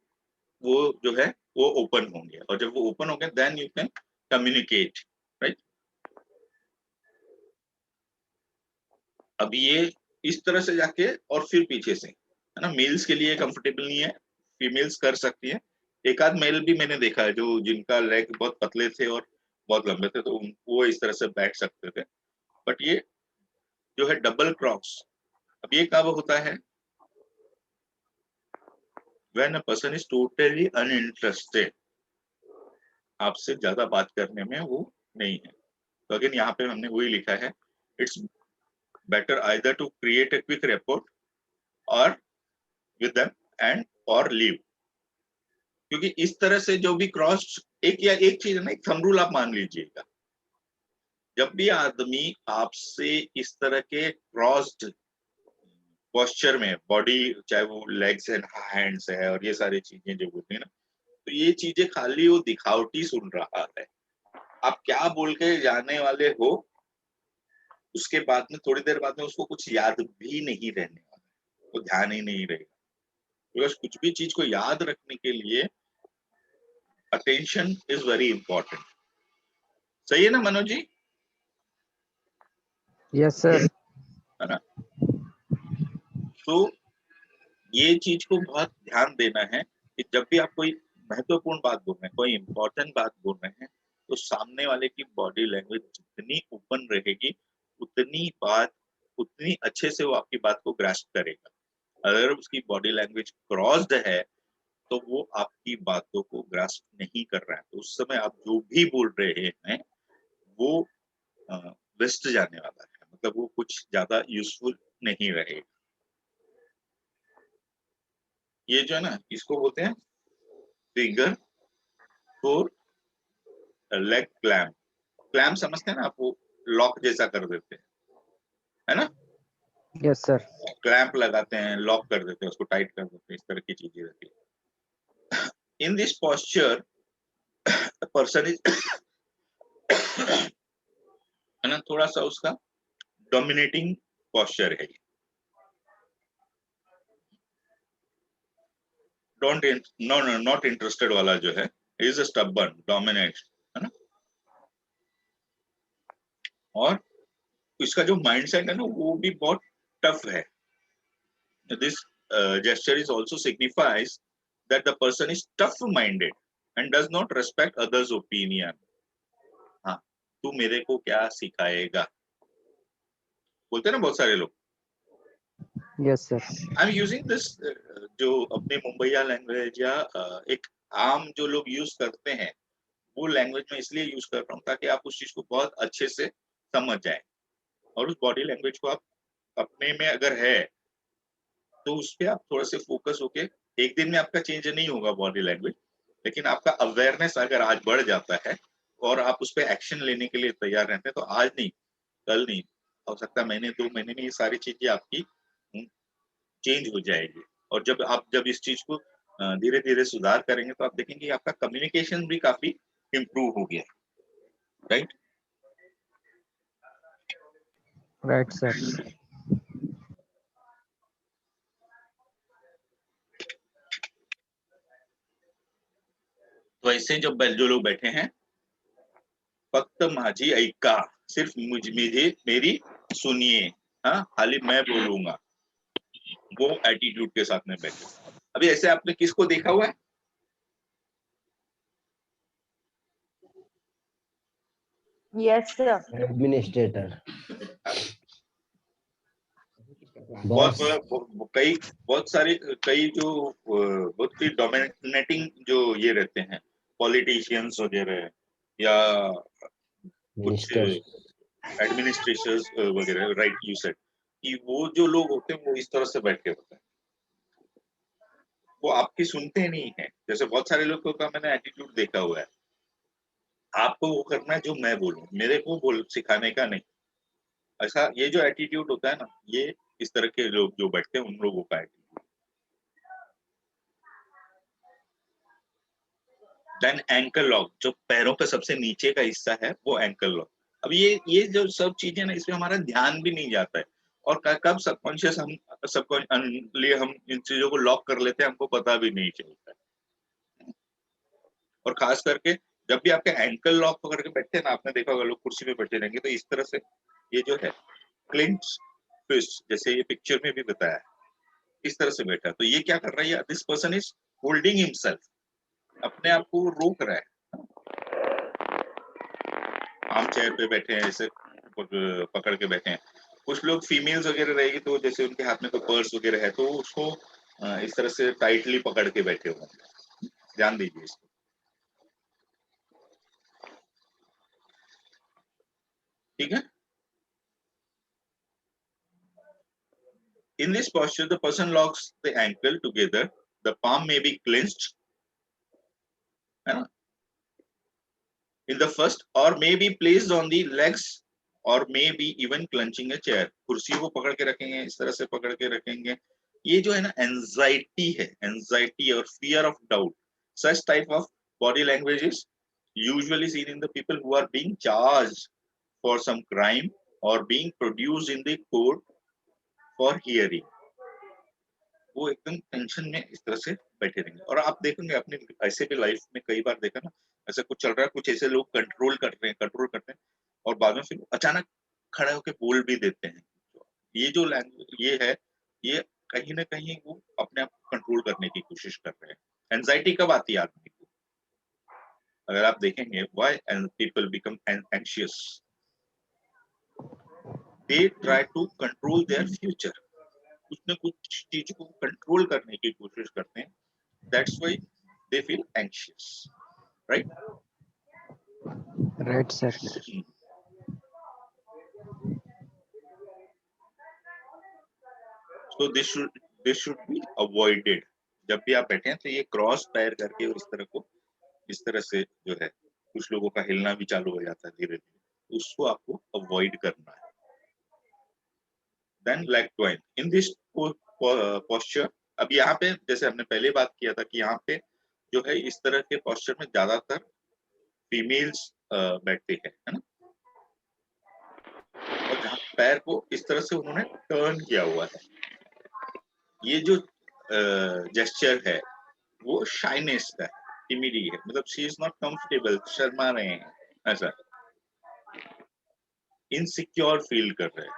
वो जो है वो ओपन होंगे, और जब वो ओपन होंगे then you can communicate, right. अब ये इस तरह से जाके और फिर पीछे से, है ना। मेल्स के लिए कंफर्टेबल नहीं है, फीमेल्स कर सकती है। एक आध मेल भी मैंने देखा है जो जिनका लेग बहुत पतले थे और बहुत लंबे थे तो वो इस तरह से बैठ सकते थे। बट ये जो है डबल क्रॉस, अब ये कब होता है? When a person is totally uninterested, आपसे ज्यादा बात करने में वो नहीं है। तो अगेन यहाँ पे हमने वही लिखा है, it's better either to create a quick rapport और with them and or leave। क्योंकि इस तरह से जो भी क्रॉस, एक चीज है ना, एक थंब रूल आप मान लीजिएगा, जब भी आदमी आपसे इस तरह के क्रॉस्ड पोस्चर में, बॉडी चाहे वो लेग्स एंड हैंड्स है और ये सारी चीजें जो होती है ना, तो ये चीजें खाली वो दिखावटी सुन रहा है। आप क्या बोल के जाने वाले हो, उसके बाद में थोड़ी देर बाद में उसको कुछ याद भी नहीं रहने वाला, वो ध्यान ही नहीं रहेगा। बिकॉज कुछ भी चीज को याद रखने के लिए अटेंशन इज वेरी इंपॉर्टेंट। सही है ना मनोज जी? Yes sir. है ना? तो ये चीज को बहुत ध्यान देना है कि जब भी आप कोई महत्वपूर्ण बात बोल रहे हैं, कोई इंपॉर्टेंट बात बोल रहे हैं, तो सामने वाले की बॉडी लैंग्वेज जितनी ओपन रहेगी, उतनी अच्छे से वो आपकी बात को ग्रास्प करेगा। अगर उसकी बॉडी लैंग्वेज क्रॉस्ड है तो वो आपकी बातों को ग्रास्प नहीं कर रहा है, तो उस समय आप जो भी बोल रहे हैं वो वेस्ट जाने वाला है, मतलब वो कुछ ज्यादा यूजफुल नहीं रहेगा। ये जो है ना, इसको बोलते हैं फिगर 4 लेग क्लैम्प। क्लैम्प समझते हैं ना आप, वो लॉक जैसा कर देते हैं, है ना? Yes sir. क्लैम्प लगाते हैं, लॉक कर देते हैं, उसको टाइट कर देते हैं, इस तरह की चीजें रहती है। In this posture person is है ना, थोड़ा सा उसका डोमिनेटिंग पोस्चर है। नॉट इंटरेस्टेड वाला जो है इज स्टबर्न, डोमिनेट, है ना? और इसका जो माइंडसेट है ना, वो भी बहुत टफ है। This gesture is also signifies that the person is tough minded and does not respect others opinion। हाँ, तू मेरे को क्या सिखाएगा, बोलते हैं ना बहुत सारे लोग। Yes sir. I am using this, जो अपने मुंबईया लैंग्वेज या एक आम जो लोग यूज करते हैं, वो लैंग्वेज में इसलिए यूज कर रहा हूँ ताकि आप उस चीज को बहुत अच्छे से समझ जाए, और उस बॉडी लैंग्वेज को आप अपने में अगर है तो उस पर आप थोड़ा से फोकस होके, एक दिन में आपका चेंज नहीं होगा बॉडी लैंग्वेज, लेकिन आपका अवेयरनेस अगर आज बढ़ जाता है और आप उस पर एक्शन लेने के लिए तैयार रहते हैं, तो आज नहीं, कल नहीं, हो सकता है महीने 2 महीने में ये सारी चीजें आपकी चेंज हो जाएगी। और जब इस चीज को धीरे धीरे सुधार करेंगे तो आप देखेंगे आपका कम्युनिकेशन भी काफी इम्प्रूव हो गया। Right right sir. तो ऐसे जो लोग बैठे हैं, फक्त माझी ऐका, सिर्फ मुझे मेरी सुनिए, हाँ, खाली मैं बोलूंगा, वो एटीट्यूड के साथ में बैठे। अभी ऐसे आपने किसको देखा हुआ है? Yes, sir. एडमिनिस्ट्रेटर, कई जो बहुत ही डोमिनेटिंग जो ये रहते हैं, पॉलिटिशियंस वगैरह या कुछ एडमिनिस्ट्रेटर्स वगैरह, राइट, यू सेड कि वो जो लोग होते हैं वो इस तरह से बैठे होते हैं, वो आपकी सुनते नहीं है। जैसे बहुत सारे लोगों का मैंने एटीट्यूड देखा हुआ है, आपको वो करना है जो मैं बोलूं, मेरे को बोल सिखाने का नहीं। ऐसा ये जो एटीट्यूड होता है ना, ये इस तरह के लोग जो बैठते हैं उन लोगों का एटीट्यूड। देन एंकल लॉक, जो पैरों का सबसे नीचे का हिस्सा है वो एंकल लॉक। अब ये जो सब चीजें ना, इसमें हमारा ध्यान भी नहीं जाता है, और कब सबकॉन्शियस हम इन चीजों को लॉक कर लेते हैं, हमको पता भी नहीं चलता है। और खास करके जब भी आपके एंकल लॉक पकड़ के बैठते हैं ना, आपने देखा होगा लोग कुर्सी पे बैठे रहेंगे तो इस तरह से ये जो है क्लिंच फिस्ट, जैसे ये पिक्चर में भी बताया है, इस तरह से बैठा। तो ये क्या कर रहा है? This person is holding himself, अपने आप को रोक रहा है। आम चेयर पे बैठे हैं, ऐसे पकड़ के बैठे हैं। कुछ लोग फीमेल्स वगैरह रहेगी तो जैसे उनके हाथ में कोई पर्स वगैरह है तो उसको इस तरह से टाइटली पकड़ के बैठे होंगे। ध्यान दीजिए इसको। ठीक है। In this posture, the person locks the ankle together. The palm may be clenched, in the first, or may be placed on the legs, or may be even clenching a chair. कुर्सी को पकड़ के रखेंगे, इस तरह से पकड़ के रखेंगे। ये जो है ना एंजाइटी है, एंजाइटी और fear of doubt. Such type of body language is usually seen in the people who are being charged for some crime or being produced in the court for hearing. वो एकदम tension में इस तरह से बैठे रहेंगे। और आप देखेंगे अपने ऐसे भी लाइफ में कई बार देखा ना, ऐसा कुछ चल रहा है, कुछ ऐसे लोग कंट्रोल करते हैं और बाद में फिर अचानक खड़े होकर बोल भी देते हैं। ये जो लैंग्वेज ये है, ये कहीं ना कहीं वो अपने आप कंट्रोल करने की कोशिश कर रहे हैं। एंजाइटी कब आती है आदमी को? अगर आप देखेंगे why people become anxious, they try to control their future. कुछ न कुछ चीज को कंट्रोल करने की कोशिश करते हैं। That's why they feel anxious, right? Right, sir. So this should be avoided. जब भी आप बैठे हैं तो ये क्रॉस पैर करके और इस तरह से जो है, कुछ लोगों का हिलना भी चालू हो जाता है धीरे धीरे, उसको आपको अवॉइड करना है। Then leg twine. In this posture, अब यहाँ पे जैसे हमने पहले बात किया था कि यहाँ पे जो है इस तरह के पोस्चर में ज्यादातर फीमेल्स बैठते हैं, है ना। और जहाँ पैर को इस तरह से उन्होंने टर्न किया हुआ है, ये जो जेस्चर है वो शाइनेस का है, टिमिडी है, मतलब she is not comfortable, Sharma रहे हैं, ऐसा इनसिक्योर फील कर रहे हैं।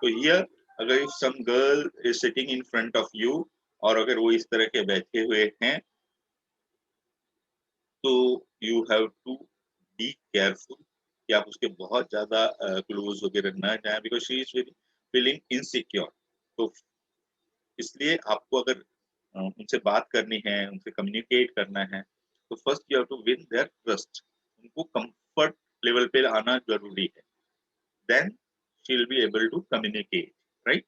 तो हियर अगर some girl is sitting in front of you और अगर वो इस तरह के बैठे हुए हैं तो you have to be careful कि आप उसके बहुत ज्यादा क्लोज वगैरह ना जाए, because she is feeling insecure. तो इसलिए आपको अगर उनसे बात करनी है, उनसे कम्युनिकेट करना है, तो first you have to win their trust. उनको कंफर्ट लेवल पे आना जरूरी है, then she will be able to communicate, right.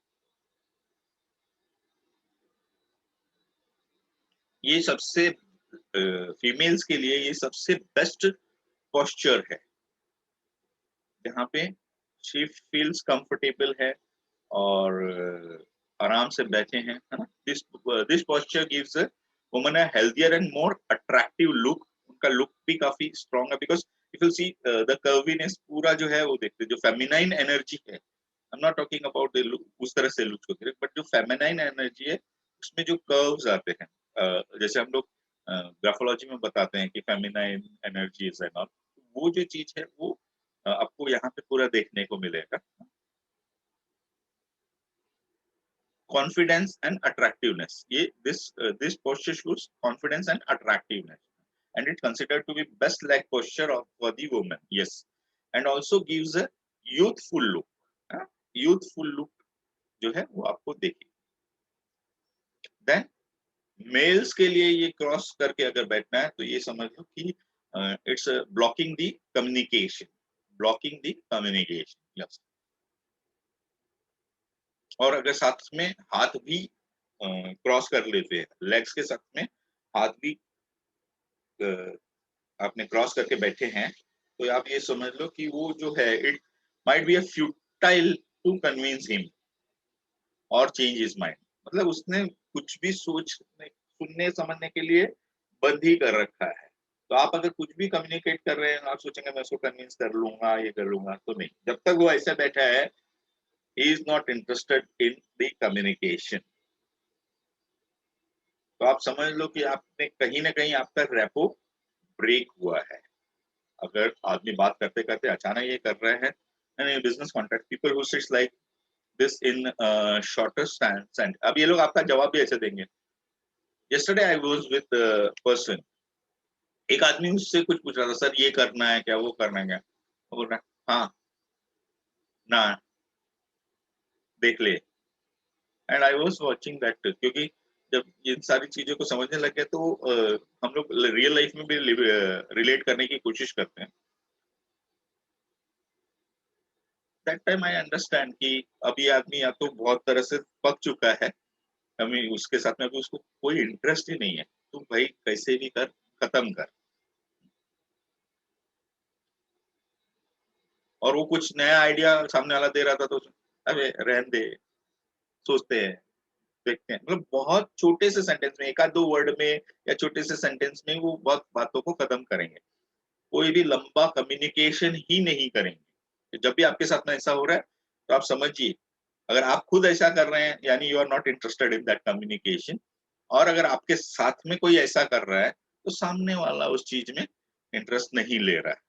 ये सबसे फीमेल्स के लिए ये सबसे बेस्ट पोस्चर है, जहाँ पे शी फील्स कंफर्टेबल है और आराम से बैठे हैं, है ना। This posture gives a woman a healthier and more attractive look. उनका लुक भी काफी स्ट्रॉन्ग है, because if you see the curviness पूरा जो है वो देखते, जो फेमिनाइन एनर्जी है, I am not talking about the look उस तरह से लुक वगैरह, बट जो फेमिनाइन एनर्जी है उसमें जो कर्व्स आते हैं, जैसे हम लोग ग्राफोलॉजी में बताते हैं कि feminine energy is an all, वो जो चीज है वो आपको यहाँ पे पूरा देखने को मिलेगा। Confidence and attractiveness. This posture shows confidence and attractiveness, and it's considered to be best leg posture for the woman. Yes, and also gives a youthful look. Youthful look जो है वो आपको देखिए। Then males के लिए ये cross करके अगर बैठना है तो ये समझ लो कि it's blocking the communication. Blocking the communication. Yes. और अगर साथ में हाथ भी क्रॉस कर लेते हैं, लेग्स के साथ में हाथ भी आपने क्रॉस करके बैठे हैं, तो आप ये समझ लो कि वो जो है it might be a futile to convince him और चेंज हिज माइंड। मतलब उसने कुछ भी सुनने समझने के लिए बंद ही कर रखा है। तो आप अगर कुछ भी कम्युनिकेट कर रहे हैं, आप सोचेंगे मैं उसको कन्विंस कर लूंगा, ये कर लूंगा, तो नहीं। जब तक वो ऐसा बैठा है, he is not interested in the communication. तो आप समझ लो कि आपने कहीं ना कहीं आपका रेपो ब्रेक हुआ है। अगर आदमी बात करते करते अचानक ये कर रहे हैं, business contract people who sits like this in shorter stands, and अब ये लोग आपका जवाब भी ऐसे देंगे। Yesterday I was with person, एक आदमी उससे कुछ पूछ रहा था, सर ये करना है क्या, वो करना है क्या, बोल रहा है हाँ ना देख ले। And I was watching that, क्योंकि जब इन सारी चीजों को समझने लगे तो हम लोग रियल लाइफ में भी रिलेट करने की कोशिश करते हैं। दैट टाइम आई अंडरस्टैंड कि अभी आदमी या तो बहुत तरह से पक चुका है, हमें उसके साथ में अभी उसको कोई इंटरेस्ट ही नहीं है, तो भाई कैसे भी कर खत्म कर। और वो कुछ नया आइडिया सामने वाला दे रहा था तो अरे रहने दे, सोचते हैं, देखते हैं। मतलब बहुत छोटे से सेंटेंस में, एक आध दो वर्ड में या छोटे से सेंटेंस में वो बहुत बातों को खत्म करेंगे, कोई भी लंबा कम्युनिकेशन ही नहीं करेंगे। जब भी आपके साथ में ऐसा हो रहा है तो आप समझिए, अगर आप खुद ऐसा कर रहे हैं यानी you are not interested in that communication, और अगर आपके साथ में कोई ऐसा कर रहा है तो सामने वाला उस चीज में इंटरेस्ट नहीं ले रहा है।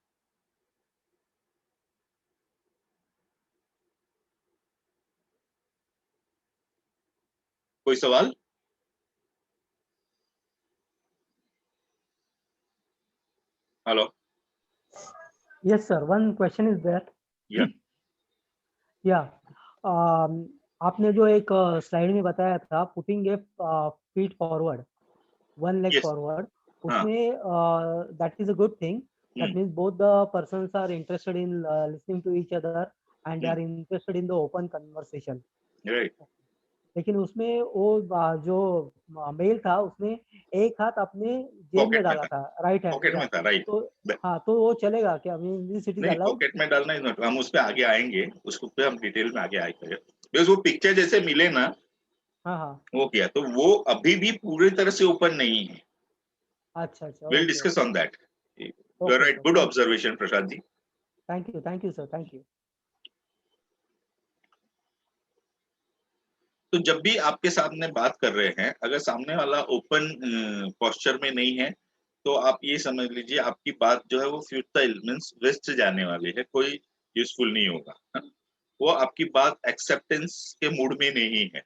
कोई सवाल? Hello? Yes, sir. One question is there. Yeah. Yeah. आपने जो एक स्लाइड में बताया था, putting a feet forward, one leg Yes. Forward, हाँ. उसमें that is a good thing. That means both the persons are interested in listening to each other and they are interested in the open conversation. Right. लेकिन उसमें वो जो mail था उसने एक हाथ अपने जेब में पॉकेट में डाला था, था, राइट हैंड. पॉकेट में था, राइट। तो हाँ, तो वो चलेगा क्या? दिस इट इज नहीं, अलाउड? पॉकेट में डालना इज नॉट, हम उस पे आगे आएंगे, उसको पे हम डिटेल में आगे आएंगे। बिकॉज़ वो पिक्चर जैसे मिले ना, हाँ हाँ, वो किया तो वो अभी भी पूरी तरह से ओपन नहीं है। अच्छा अच्छा, We'll okay discuss on that. You are okay right. Good observation, Prashad ji. Thank you sir, thank you. तो जब भी आपके सामने बात कर रहे हैं, अगर सामने वाला ओपन पोस्चर में नहीं है तो आप ये समझ लीजिए आपकी बात जो है वो फ्यूटाइल मींस वेस्ट जाने वाली है, कोई यूजफुल नहीं होगा। हाँ? वो आपकी बात एक्सेप्टेंस के मूड में नहीं है।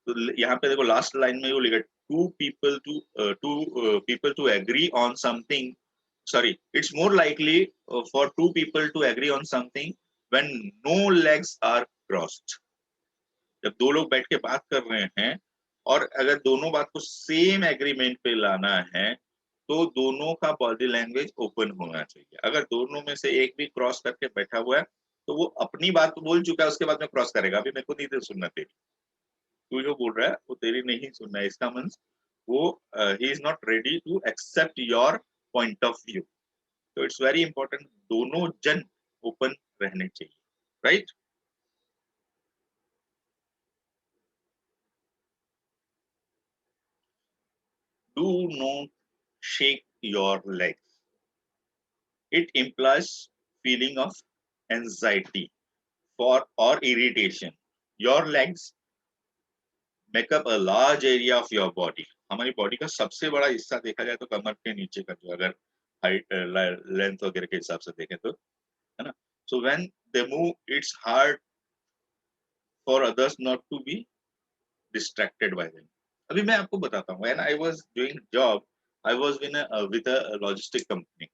तो यहाँ पे देखो लास्ट लाइन में वो लिखा, two people to agree on something, sorry, it's more likely for two people to agree on something when no legs are crossed. जब दो लोग बैठ के बात कर रहे हैं और अगर दोनों बात को सेम एग्रीमेंट पे लाना है तो दोनों का बॉडी लैंग्वेज ओपन होना चाहिए। अगर दोनों में से एक भी क्रॉस करके बैठा हुआ है तो वो अपनी बात बोल चुका है, उसके बाद में क्रॉस करेगा, अभी मेरे को नहीं सुनना तेरी, तू जो बोल रहा है वो तेरी नहीं सुनना है, इसका मींस वो he is not ready to accept your point of view. तो इट्स वेरी इंपॉर्टेंट, दोनों जन ओपन रहने चाहिए, right? Do not shake your legs, it implies feeling of anxiety for or irritation. Your legs make up a large area of your body. हमारी body का सबसे बड़ा हिस्सा देखा जाए तो कमर के नीचे का, जो अगर हाइट लेंथ वगैरह के हिसाब से देखें तो, है ना? So when they move, it's hard for others not to be distracted by them. अभी मैं आपको बताता हूँ, when I was doing job, I was with a logistic company,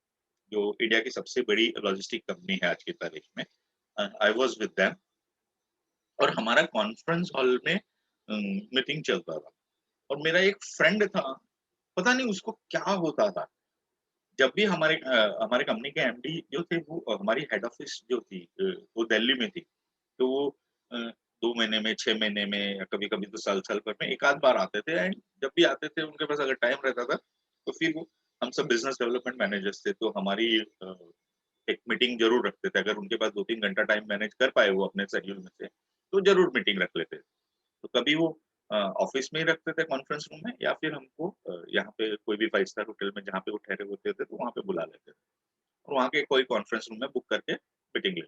जो इंडिया की सबसे बड़ी लॉजिस्टिक कंपनी है आज की तारीख में। आई वाज विद देम और हमारा कॉन्फ्रेंस हॉल में मीटिंग चलता था और मेरा एक फ्रेंड था, पता नहीं उसको क्या होता था, जब भी हमारे कंपनी के एमडी जो थे वो हमारी हेड ऑफिस जो थी वो दिल्ली में थी, तो वो 2 महीने में 6 महीने में या कभी कभी तो साल भर में एक आध बार आते थे। एंड जब भी आते थे उनके पास अगर टाइम रहता था तो फिर वो, हम सब बिजनेस डेवलपमेंट मैनेजर्स थे तो हमारी एक मीटिंग जरूर रखते थे। अगर उनके पास 2-3 घंटा टाइम मैनेज कर पाए वो अपने शेड्यूल में से तो जरूर मीटिंग रख लेते। तो कभी वो ऑफिस में ही रखते थे कॉन्फ्रेंस रूम में, या फिर हमको यहाँ पे कोई भी 5 स्टार होटल में जहाँ पे वो ठहरे होते थे तो वहाँ पे बुला लेते थे और वहाँ के कोई कॉन्फ्रेंस रूम में बुक करके मीटिंग ले।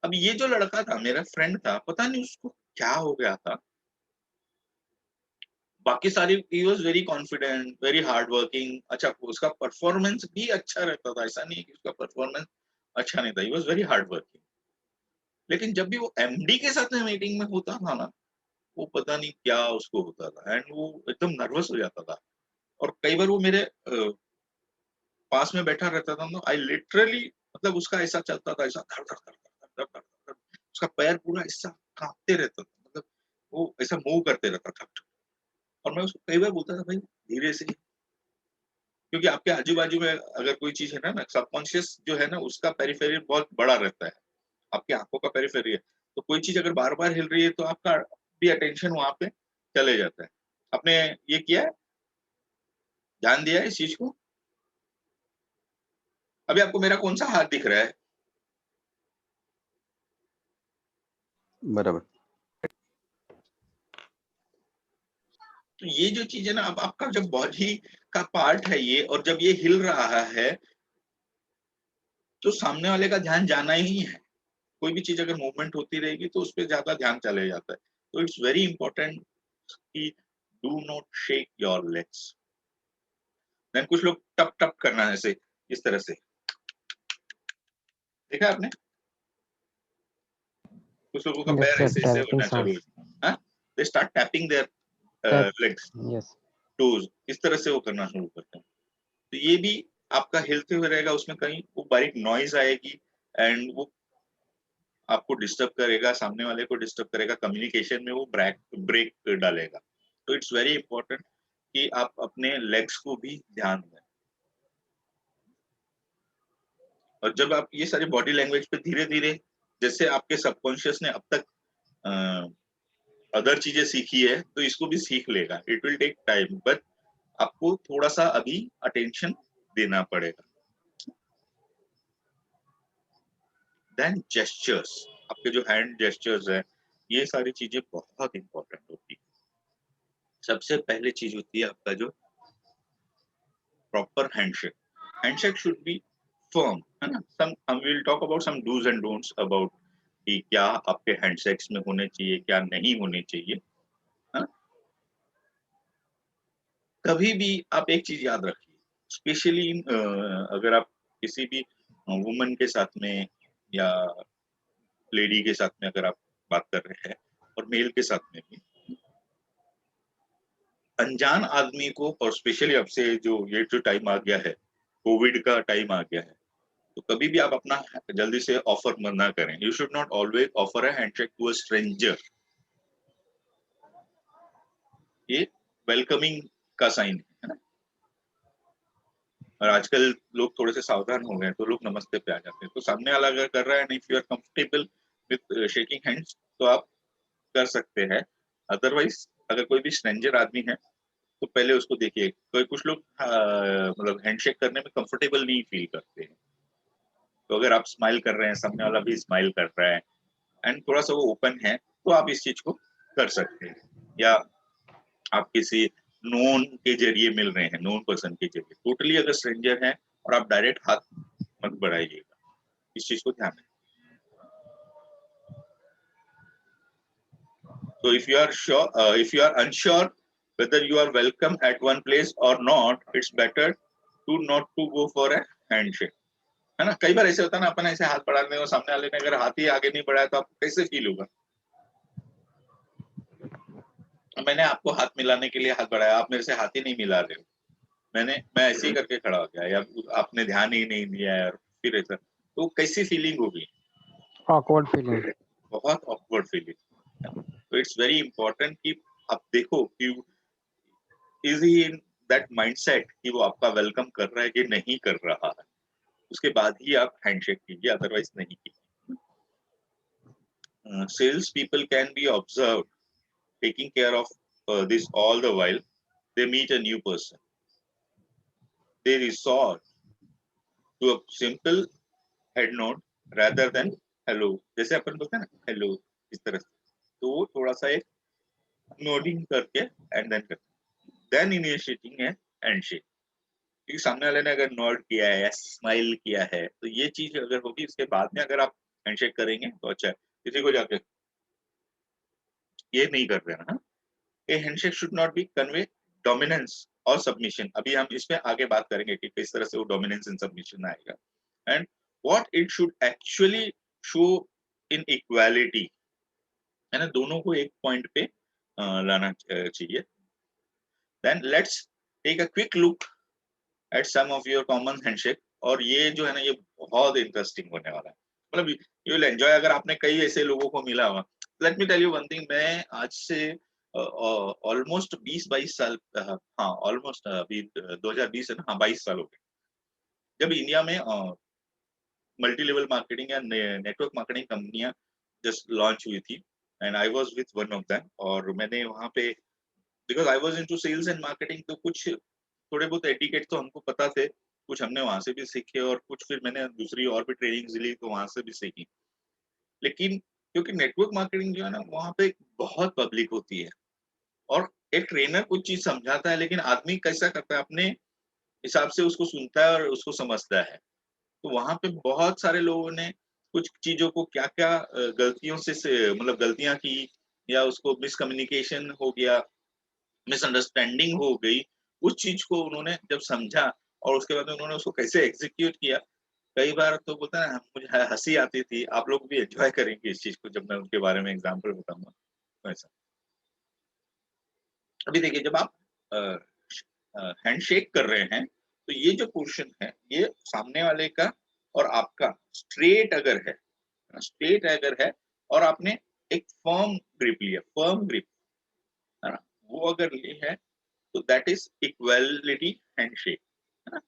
अब ये जो लड़का था मेरा फ्रेंड था, पता नहीं उसको क्या हो गया था, बाकी सारी he was very confident, very hard working, अच्छा उसका परफॉर्मेंस भी अच्छा रहता था, ऐसा नहीं है कि उसका परफॉर्मेंस अच्छा नहीं था, he was very hard working. लेकिन जब भी वो एमडी के साथ में मीटिंग में होता था ना, वो पता नहीं क्या उसको होता था एंड वो एकदम नर्वस हो जाता था। और कई बार वो मेरे पास में बैठा रहता था ना, आई लिटरली मतलब उसका ऐसा चलता था, ऐसा धड़ धड़ धड़ धड़ धड़ धड़ धड़, उसका पैर पूरा ऐसा कांपते रहता था, मतलब वो ऐसा मूव करते रहता था। और मैं उसको कई बार बोलता था भाई धीरे से, क्योंकि आपके आजू बाजू में अगर कोई चीज है ना, सबकॉन्शियस जो है ना उसका पेरिफेरी बहुत बड़ा रहता है, आपकी आंखों का पेरिफेरी है, तो कोई चीज अगर बार बार हिल रही है तो आपका भी अटेंशन वहां पे चले जाता है। आपने ये किया है, ध्यान दिया है इस चीज को? अभी आपको मेरा कौन सा हाथ दिख रहा है? बराबर। तो ये जो चीज है ना, अब आपका जब बॉडी का पार्ट है ये, और जब ये हिल रहा है तो सामने वाले का ध्यान जाना ही है। कोई भी चीज अगर मूवमेंट होती रहेगी तो उस पर ज्यादा ध्यान चले जाता है। तो इट्स वेरी इंपॉर्टेंट कि do not shake your legs. Then कुछ लोग टप टप करना है ऐसे, इस तरह से, देखा आपने? कुछ लोगों का Yes, पैर sir. ऐसे ऐसे Tapping होना चालू sound. है, they start tapping there Tap. Legs, Yes. Toes, इस तरह से वो करना शुरू करते हैं। तो ये भी आपका हिलते हुए रहेगा, उसमें कहीं वो बारीक नॉइज आएगी एंड वो आपको डिस्टर्ब करेगा, सामने वाले को डिस्टर्ब करेगा, कम्युनिकेशन में वो ब्रेक डालेगा। तो इट्स वेरी इंपॉर्टेंट कि आप अपने लेग्स को भी ध्यान दें। और जब आप ये सारी बॉडी लैंग्वेज पे धीरे धीरे, जैसे आपके सबकॉन्शियस ने अब तक अदर चीजें सीखी है तो इसको भी सीख लेगा। It will take time, but आपको थोड़ा सा अभी अटेंशन देना पड़ेगा। देन जेस्चर्स, आपके जो हैंड जेस्चर्स है, ये सारी चीजें बहुत इंपॉर्टेंट होती है। सबसे पहले चीज होती है आपका जो proper handshake. Handshake should be firm, है ना? हम will talk about some do's and don'ts about कि क्या आपके हैंडशेक्स में होने चाहिए, क्या नहीं होने चाहिए, है ना? कभी भी आप एक चीज याद रखिए, स्पेशली अगर आप किसी भी वुमन के साथ में या लेडी के साथ में अगर आप बात कर रहे हैं, और मेल के साथ में भी, अनजान आदमी को, और स्पेशली अब से जो ये जो टाइम आ गया है, कोविड का टाइम आ गया है, तो कभी भी आप अपना जल्दी से ऑफर ना करें। You should not always offer a handshake to a stranger. ये वेलकमिंग का साइन है ना। और आजकल लोग थोड़े से सावधान हो गए, तो लोग नमस्ते पे आ जाते हैं। तो सामने वाला अगर कर रहा है, नहीं, if you are comfortable with shaking hands तो आप कर सकते हैं। अदरवाइज अगर कोई भी स्ट्रेंजर आदमी है तो पहले उसको देखिए। कोई कुछ लोग मतलब हैंडशेक करने में कंफर्टेबल नहीं फील करते हैं, तो अगर आप स्माइल कर रहे हैं, सामने वाला भी स्माइल कर रहा है एंड थोड़ा सा वो ओपन है, तो आप इस चीज को कर सकते हैं। या आप किसी नोन के जरिए मिल रहे हैं, नोन पर्सन के जरिए, टोटली अगर स्ट्रेंजर है और आप डायरेक्ट हाथ मत बढ़ाइएगा, इस चीज को ध्यान रखें। So if you are unsure whether you are welcome at one place or not, it's better to not to go for a handshake, है ना? कई बार ऐसे होता है ना, अपन ऐसे हाथ बढ़ाने और सामने वाले ने अगर हाथ ही आगे नहीं बढ़ाया तो आपको कैसे फील होगा? मैंने आपको हाथ मिलाने के लिए हाथ बढ़ाया, आप मेरे से हाथ ही नहीं मिला रहे हो, मैं ऐसे ही करके खड़ा हो गया, या आपने ध्यान ही नहीं दिया यार, फिर ऐसा, तो कैसी फीलिंग होगी? Awkward feeling. बहुत ऑकवर्ड फीलिंग। तो इट्स वेरी इंपॉर्टेंट कि आप देखो कि is he in that mindset कि वो आपका वेलकम कर रहा है कि नहीं कर रहा है, उसके बाद ही आप हैंडशेक कीजिए, अदरवाइज नहीं कीजिए। Sales people can be observe taking care of this all the while they meet a new person, they resort to a simple head nod rather than hello, जैसे अपन बोलते हैं ना हेलो, इस तरह से, तो वो थोड़ा सा एक नोडिंग करके एंड देन इनिशिएटिंग है हैंडशेक। क्योंकि सामने वाले ने अगर नोड किया है या स्माइल किया है, तो ये चीज अगर होगी, उसके बाद में अगर आप हैंडशेक करेंगे तो अच्छा है। किसी को जाके ये नहीं कर देना, हाँ? ये handshake should not B convey dominance और सबमिशन। अभी हम इसमें आगे बात करेंगे कि किस तरह से वो डोमिनेंस एंड सबमिशन आएगा, and what it should actually show in equality, है ना? दोनों को एक पॉइंट पे लाना चाहिए। Then let's take a quick look at some of your common handshake, और ये जो है ना ये बहुत इंटरेस्टिंग होने वाला है, मतलब यू विल एंजॉय अगर आपने कई ऐसे लोगों को मिला हुआ। Let me tell you one thing, मैं आज से ऑलमोस्ट 20-22 साल, हाँ ऑलमोस्ट अभी 2020 है ना, हाँ 22 साल हो गए जब इंडिया में मल्टी लेवल मार्केटिंग या नेटवर्क मार्केटिंग कंपनियां जस्ट लॉन्च हुई थी, and I was with one of them. और मैंने वहाँ पे, because I was into sales and marketing, तो कुछ थोड़े बहुत एटिकेट तो हमको पता थे, कुछ हमने वहां से भी सीखे और कुछ फिर मैंने दूसरी और भी ट्रेनिंग ली तो वहां से भी सीखी। लेकिन क्योंकि नेटवर्क मार्केटिंग जो है ना वहाँ पे बहुत पब्लिक होती है, और एक ट्रेनर कुछ चीज समझाता है लेकिन आदमी कैसा करता है अपने हिसाब से उसको सुनता है और उसको समझता है। तो वहां पे बहुत सारे लोगों ने कुछ चीजों को क्या क्या गलतियों से मतलब गलतियां की, या उसको मिसकम्युनिकेशन हो गया, मिसअंडरस्टैंडिंग हो गई, उस चीज को उन्होंने जब समझा और उसके बाद उन्होंने उसको कैसे एग्जीक्यूट किया। कई बार तो बोलता है ना, मुझे हंसी आती थी, आप लोग भी एंजॉय करेंगे इस चीज को जब मैं उनके बारे में एग्जांपल बताऊंगा वैसा। अभी देखिए जब आप हैंडशेक कर रहे हैं तो ये जो पोर्शन है ये सामने वाले का और आपका स्ट्रेट अगर है, स्ट्रेट अगर है और आपने एक फर्म ग्रिप लिया, फर्म ग्रिप है ना, वो अगर ली है तो दैट इज इक्वालिटी हैंडशेक, है ना।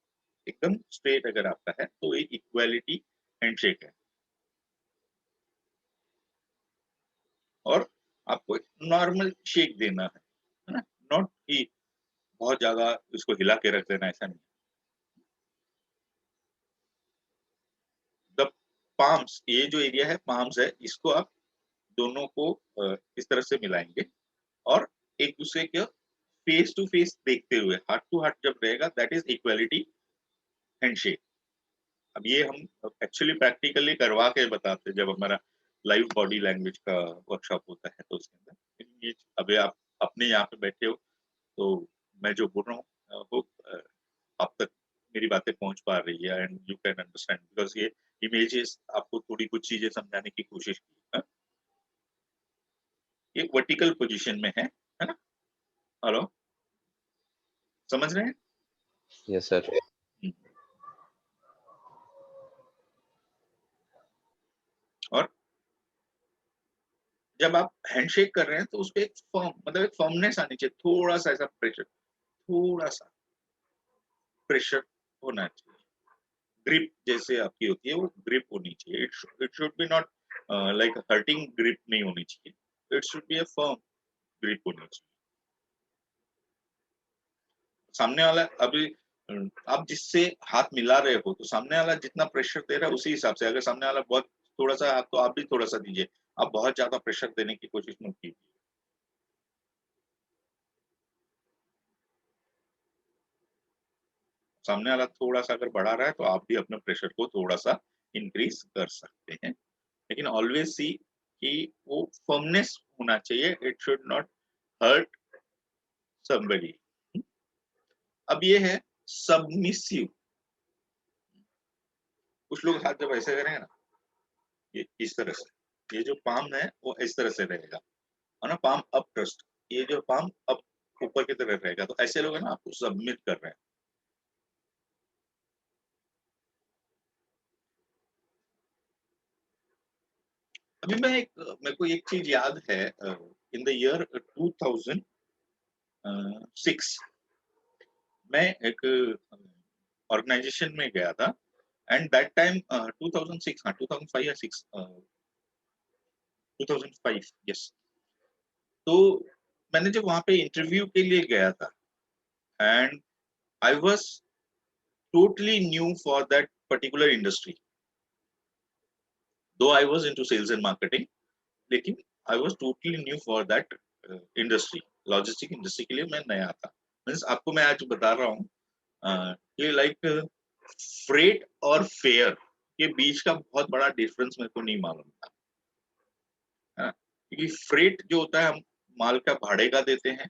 एकदम स्ट्रेट अगर आपका है तो एक इक्वालिटी हैंडशेक है, और आपको एक नॉर्मल शेक देना है ना, नॉट कि बहुत ज्यादा इसको हिला के रख देना, ऐसा नहीं। द पाम्स, ये जो एरिया है पाम्स है, इसको आप दोनों को इस तरह से मिलाएंगे और एक दूसरे के फेस टू फेस देखते हुए, हार्ट टू हार्ट जब रहेगा दैट इज इक्वालिटी हैंडशेक। अब ये हम एक्चुअली प्रैक्टिकली करवा के बताते हैं जब हमारा लाइव बॉडी लैंग्वेज का वर्कशॉप होता है, तो उसके अंदर ये अभी आप अपने यहाँ पे बैठे हो तो मैं जो बोल रहा हूँ वो आप तक मेरी बातें पहुंच पा रही है, and you can understand because ये इमेजेस आपको थोड़ी कुछ चीजें समझाने की कोशिश की है। ये वर्टिकल पोजीशन में है ना। हेलो, समझ रहे हैं? Yes, sir. और जब आप हैंडशेक कर रहे हैं तो उसपे एक फर्म, मतलब एक फर्मनेस आनी चाहिए, थोड़ा सा ऐसा प्रेशर, थोड़ा सा प्रेशर होना चाहिए। ग्रिप जैसे आपकी होती है वो ग्रिप होनी चाहिए, it should be not like hurting grip नहीं होनी चाहिए, it should be a firm grip होनी चाहिए। सामने वाला अभी आप जिससे हाथ मिला रहे हो तो सामने वाला जितना प्रेशर दे रहा है उसी हिसाब से, अगर सामने वाला बहुत थोड़ा सा तो आप भी थोड़ा सा दीजिए, आप बहुत ज्यादा प्रेशर देने की कोशिश मत कीजिए। सामने वाला थोड़ा सा अगर बढ़ा रहा है तो आप भी अपने प्रेशर को थोड़ा सा इंक्रीज कर सकते हैं, लेकिन ऑलवेज सी कि वो फर्मनेस होना चाहिए, it should not hurt somebody. अब ये है सबमिसिव, कुछ लोग हाथ जब ऐसे करेंगे ना, ये इस तरह से, ये जो पाम है वो इस तरह से रहेगा, और ना पाम अप ट्रस्ट, ये जो पाम अप ऊपर की तरफ रहेगा, तो ऐसे लोग है ना आपको सबमिट कर रहे हैं। अभी मेरे को एक चीज याद है, इन द ईयर 2006 मैं एक ऑर्गेनाइजेशन में गया था, एंड दैट टाइम 2006, हाँ 2005 या 6, 2005 यस। तो मैंने जब वहां पे इंटरव्यू के लिए गया था, and I was totally new for that particular industry, though I was into sales and marketing, लेकिन I was totally new for that industry, logistic industry के लिए मैं नया था। मीन्स आपको मैं आज बता रहा हूँ कि लाइक फ्रेट और फेयर के बीच का बहुत बड़ा डिफरेंस मेरे को नहीं मालूम था, है ना। क्योंकि फ्रेट जो होता है हम माल का भाड़े का देते हैं,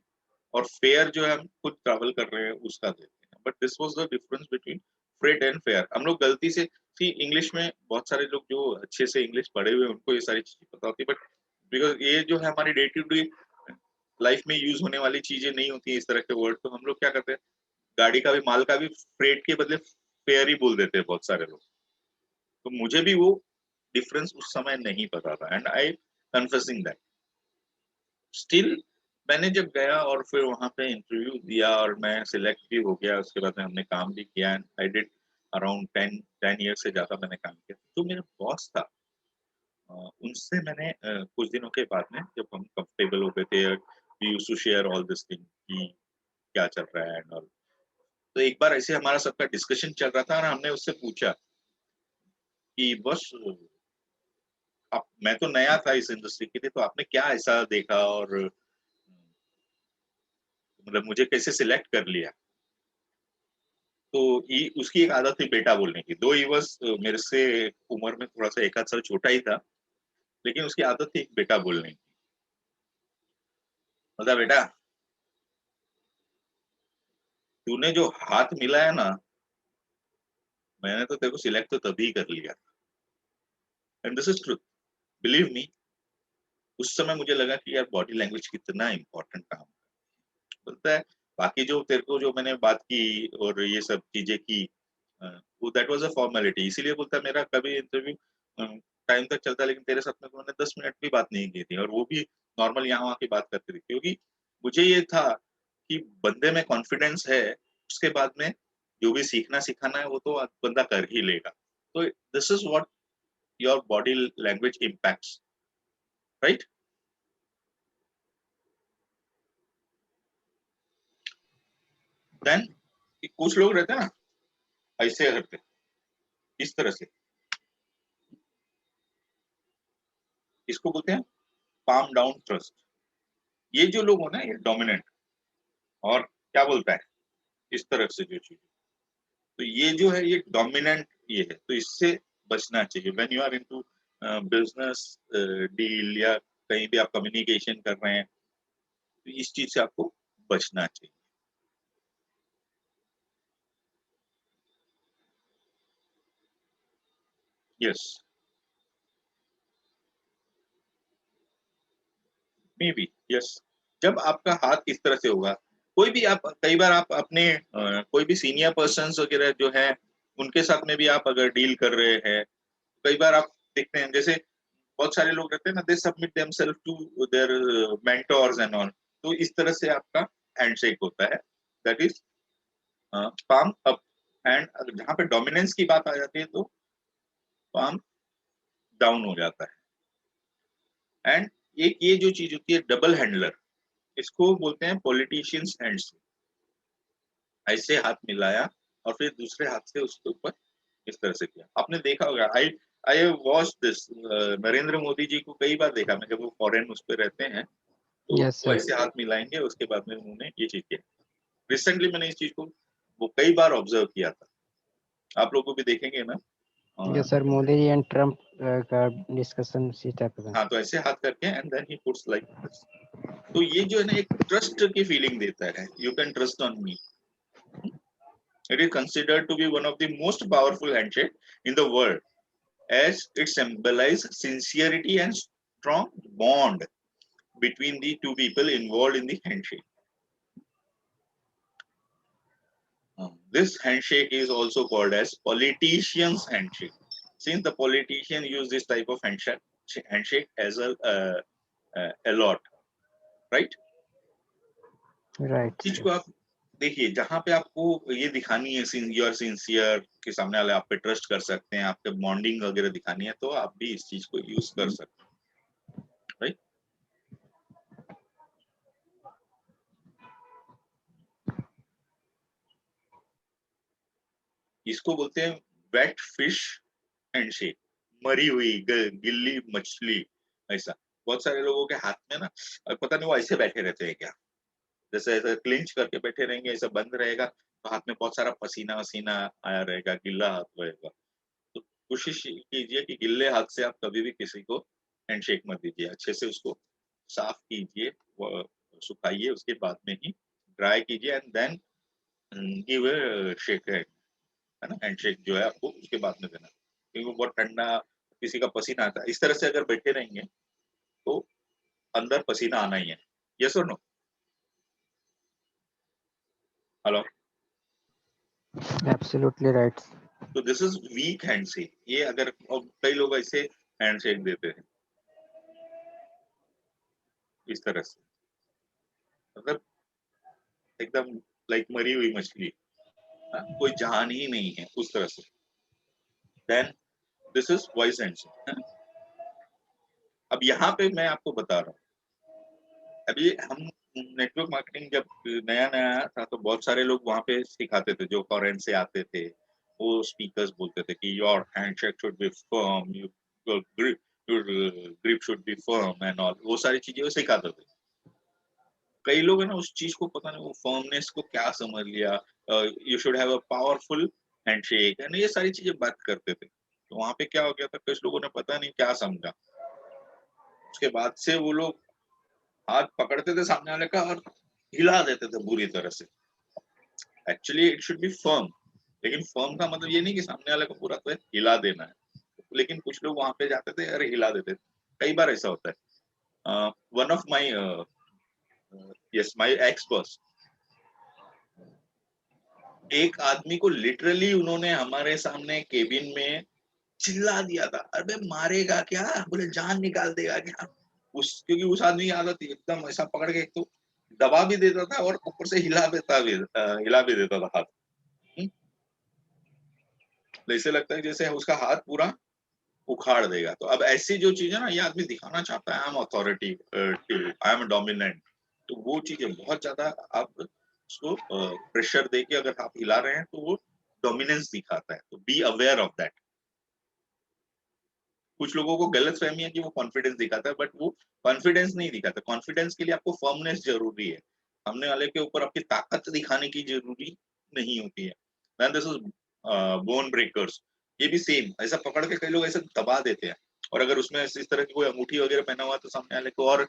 और फेयर जो है हम खुद ट्रैवल कर रहे हैं उसका देते हैं, but this was the difference between freight and fair. हम लोग गलती से सी इंग्लिश में, बहुत सारे लोग जो अच्छे से इंग्लिश पढ़े हुए उनको ये सारी चीजें पता होती है, बट बिकॉज ये जो है हमारी डे टू डे लाइफ में यूज होने वाली चीजें नहीं होती इस तरह के वर्ड, तो हम लोग क्या करते हैं गाड़ी का भी, माल का भी फ्रेट के बदले फेयर ही बोल देते हैं बहुत सारे लोग। तो मुझे भी वो डिफरेंस उस समय नहीं पता था, and I confessing that. Still मैंने जब गया और फिर वहां पे इंटरव्यू दिया और मैं सिलेक्ट भी हो गया, उसके बाद में हमने काम भी किया, and I did around 10 year से ज्यादा मैंने काम किया। तो मेरा बॉस था, उनसे मैंने कुछ दिनों के बाद में जब हम कंफर्टेबल हो गए थे, we used to share all this thing कि क्या चल रहा है एंड ऑल। तो एक बार ऐसे हमारा सबका डिस्कशन चल रहा था और हमने उससे पूछा कि बस आप, मैं तो नया था इस इंडस्ट्री के लिए, तो आपने क्या ऐसा देखा और मतलब मुझे कैसे सिलेक्ट कर लिया। तो उसकी एक आदत थी बेटा बोलने की, दो ही बस मेरे से उम्र में थोड़ा सा एक आध साल छोटा ही था, लेकिन उसकी आदत थी बेटा बोलने की। बता बेटा, तूने जो हाथ मिलाया ना, मैंने तो तेरे को सिलेक्ट तो तभी कर लिया, and this is truth, believe me. उस समय मुझे लगा कि यार बॉडी लैंग्वेज कितना इंपॉर्टेंट काम बोलता है। बाकी जो तेरे को जो मैंने बात की और ये सब चीजें की, वो दैट वाज अ फॉर्मेलिटी। इसीलिए बोलता है मेरा कभी इंटरव्यू टाइम तक चलता है, लेकिन तेरे साथ में तो मैंने 10 मिनट भी बात नहीं की थी, और वो भी नॉर्मल यहाँ वहाँ की बात करते थे, क्योंकि मुझे ये था कि बंदे में कॉन्फिडेंस है, उसके बाद में जो भी सीखना सिखाना है वो तो बंदा कर ही लेगा। तो this is what your body language impacts, right. Then कुछ लोग रहते हैं ना ऐसे करते, इस तरह से, इसको बोलते हैं पाम डाउन थ्रस्ट। ये जो लोग हो ना, ये डोमिनेंट, और क्या बोलता है इस तरफ से जो चीज, तो ये जो है ये डोमिनेंट ये है, तो इससे बचना चाहिए। When you are into business deal या कहीं भी आप कम्युनिकेशन कर रहे हैं, तो इस चीज से आपको बचना चाहिए। Yes, may be, yes. जब आपका हाथ इस तरह से होगा, कोई भी आप, कई बार आप अपने कोई भी सीनियर पर्सन वगैरह जो है उनके साथ में भी आप अगर डील कर रहे हैं, कई बार आप देखते हैं जैसे बहुत सारे लोग रहते हैं ना, they submit themselves to their mentors and all, तो इस तरह से आपका हैंडशेक होता है, that is palm up. And जहां पे डोमिनेंस की बात आ जाती है तो पाम डाउन हो जाता है। एंड एक ये जो चीज होती है डबल हैंडलर, इसको बोलते हैं पॉलिटिशियंस हैंडशेक। ऐसे हाथ मिलाया और फिर दूसरे हाथ से उसके ऊपर इस तरह से किया। आपने देखा होगा, I I watch this, Narendra Modi ji को कई बार देखा मैं, जब वो फॉरेन उस पर रहते हैं तो यस वो सर। ऐसे हाथ मिलाएंगे, उसके बाद में उन्होंने ये चीज किया। रिसेंटली मैंने इस चीज को वो कई बार ऑब्जर्व किया था, आप लोग को भी देखेंगे ना। Yes sir, Modi ji and Trump का डिस्कशन इसी टाइप का। हाँ, तो ऐसे हाथ करके and then he puts like this. तो ये जो है ना एक ट्रस्ट की फीलिंग देता है, you can trust on me. It is considered to be one of the most powerful handshake in the world, as it symbolizes sincerity and strong bond between the two people involved in the handshake. This handshake is also called as politician's handshake, since the politician use this type of handshake as a lot, right? Right चीज को आप देखिए, जहां पे आपको ये दिखानी है यू आर सिंसियर, कि सामने वाले आप पे ट्रस्ट कर सकते हैं, आपके बॉन्डिंग वगैरह दिखानी है, तो आप भी इस चीज को यूज कर सकते हैं, राइट। इसको बोलते हैं वेट फिश हैंडशेक, मरी हुई गिल्ली मछली। ऐसा बहुत सारे लोगों के हाथ में ना, पता नहीं वो ऐसे बैठे रहते हैं क्या, जैसे ऐसा क्लिंच करके बैठे रहेंगे, ऐसा बंद रहेगा, तो हाथ में बहुत सारा पसीना वसीना आया रहेगा, गिल्ला हाथ रहेगा। तो कोशिश कीजिए कि गिल्ले हाथ से आप कभी भी किसी को हैंडशेक मत दीजिए, अच्छे से उसको साफ कीजिए, सुखाइए, उसके बाद में ही ड्राई कीजिए and then give a shake, है ना। हैंडशेक जो है आपको उसके बाद में देना, क्योंकि वो बहुत ठंडा, किसी का पसीना आता है, इस तरह से अगर बैठे रहेंगे तो अंदर पसीना आना ही है। यस और नो? Hello, Absolutely right. तो दिस इज वीक हैंडशेक। ये अगर कई लोग ऐसे हैंडशेक देते हैं इस तरह से, मतलब एकदम लाइक मरी हुई मछली, कोई जान ही नहीं है उस तरह से, then this is voice handshake. अब यहाँ पे मैं आपको बता रहा हूँ, अभी हम नेटवर्क मार्केटिंग जब नया नया था तो बहुत सारे लोग वहां पे सिखाते थे, जो फॉरेन से आते थे, वो स्पीकर्स बोलते थे कि your handshake should be firm, your grip should be firm and all, वो सारी चीजें वो सिखाते थे। कई लोग है ना उस चीज को पता नहीं वो फर्मनेस को क्या समझ लिया, you should have a powerful handshake and ये सारी चीजें बात करते थे। तो वहां पे क्या हो गया था, कुछ लोगों ने पता नहीं क्या समझा, उसके बाद से वो लोग हाथ पकड़ते थे सामने वाले का और हिला देते थे बुरी तरह से। Actually it should be firm, लेकिन फर्म का मतलब ये नहीं कि सामने वाले को पूरा तो हिला देना है, लेकिन कुछ लोग वहां पे जाते थे अरे हिला देते थे। कई बार ऐसा होता है। One of my yes my ex boss, एक आदमी को लिटरली उन्होंने हमारे सामने केबिन में चिल्ला दिया था, अरे मारेगा क्या, बोले जान निकाल देगा क्या, क्योंकि उस आदमी की आदत थी एकदम ऐसा पकड़ के एक तो दबा भी देता था और ऊपर से हिला भी देता था हाथ। ऐसे लगता है जैसे उसका हाथ पूरा उखाड़ देगा। तो अब ऐसी जो चीज है ना, ये आदमी दिखाना चाहता है I M authority, I am dominant, तो वो चीजें बहुत ज्यादा आप उसको प्रेशर दे के अगर आप हिला रहे हैं तो वो डोमिनेंस दिखाता है, तो बी अवेयर ऑफ दैट। कुछ लोगों को गलत फहमी है कि वो कॉन्फिडेंस दिखाता है, बट वो कॉन्फिडेंस नहीं दिखाता। कॉन्फिडेंस के लिए आपको फर्मनेस जरूरी है, सामने वाले के ऊपर आपकी ताकत दिखाने की जरूरी नहीं होती है। Then this is bone breakers, ये भी सेम ऐसा पकड़ के कई लोग ऐसे दबा देते हैं, और अगर उसमें इस तरह की कोई अंगूठी वगैरह पहना हुआ तो सामने वाले को और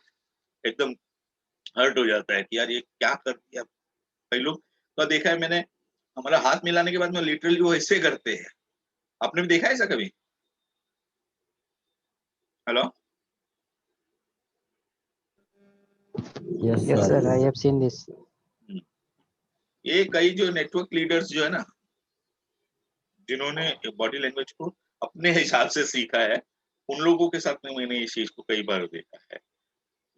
एकदम हर्ट हो जाता है कि यार ये क्या कर दिया। कई लोग तो देखा है मैंने, हमारा हाथ मिलाने के बाद में लिटरली वो ऐसे करते हैं। आपने भी देखा है ऐसा कभी? Hello? Yes, Yes, sir. sir. I have seen this. ये कई जो नेटवर्क लीडर्स जो है ना, जिन्होंने बॉडी लैंग्वेज को अपने हिसाब से सीखा है, उन लोगों के साथ में मैंने इस चीज को कई बार देखा है।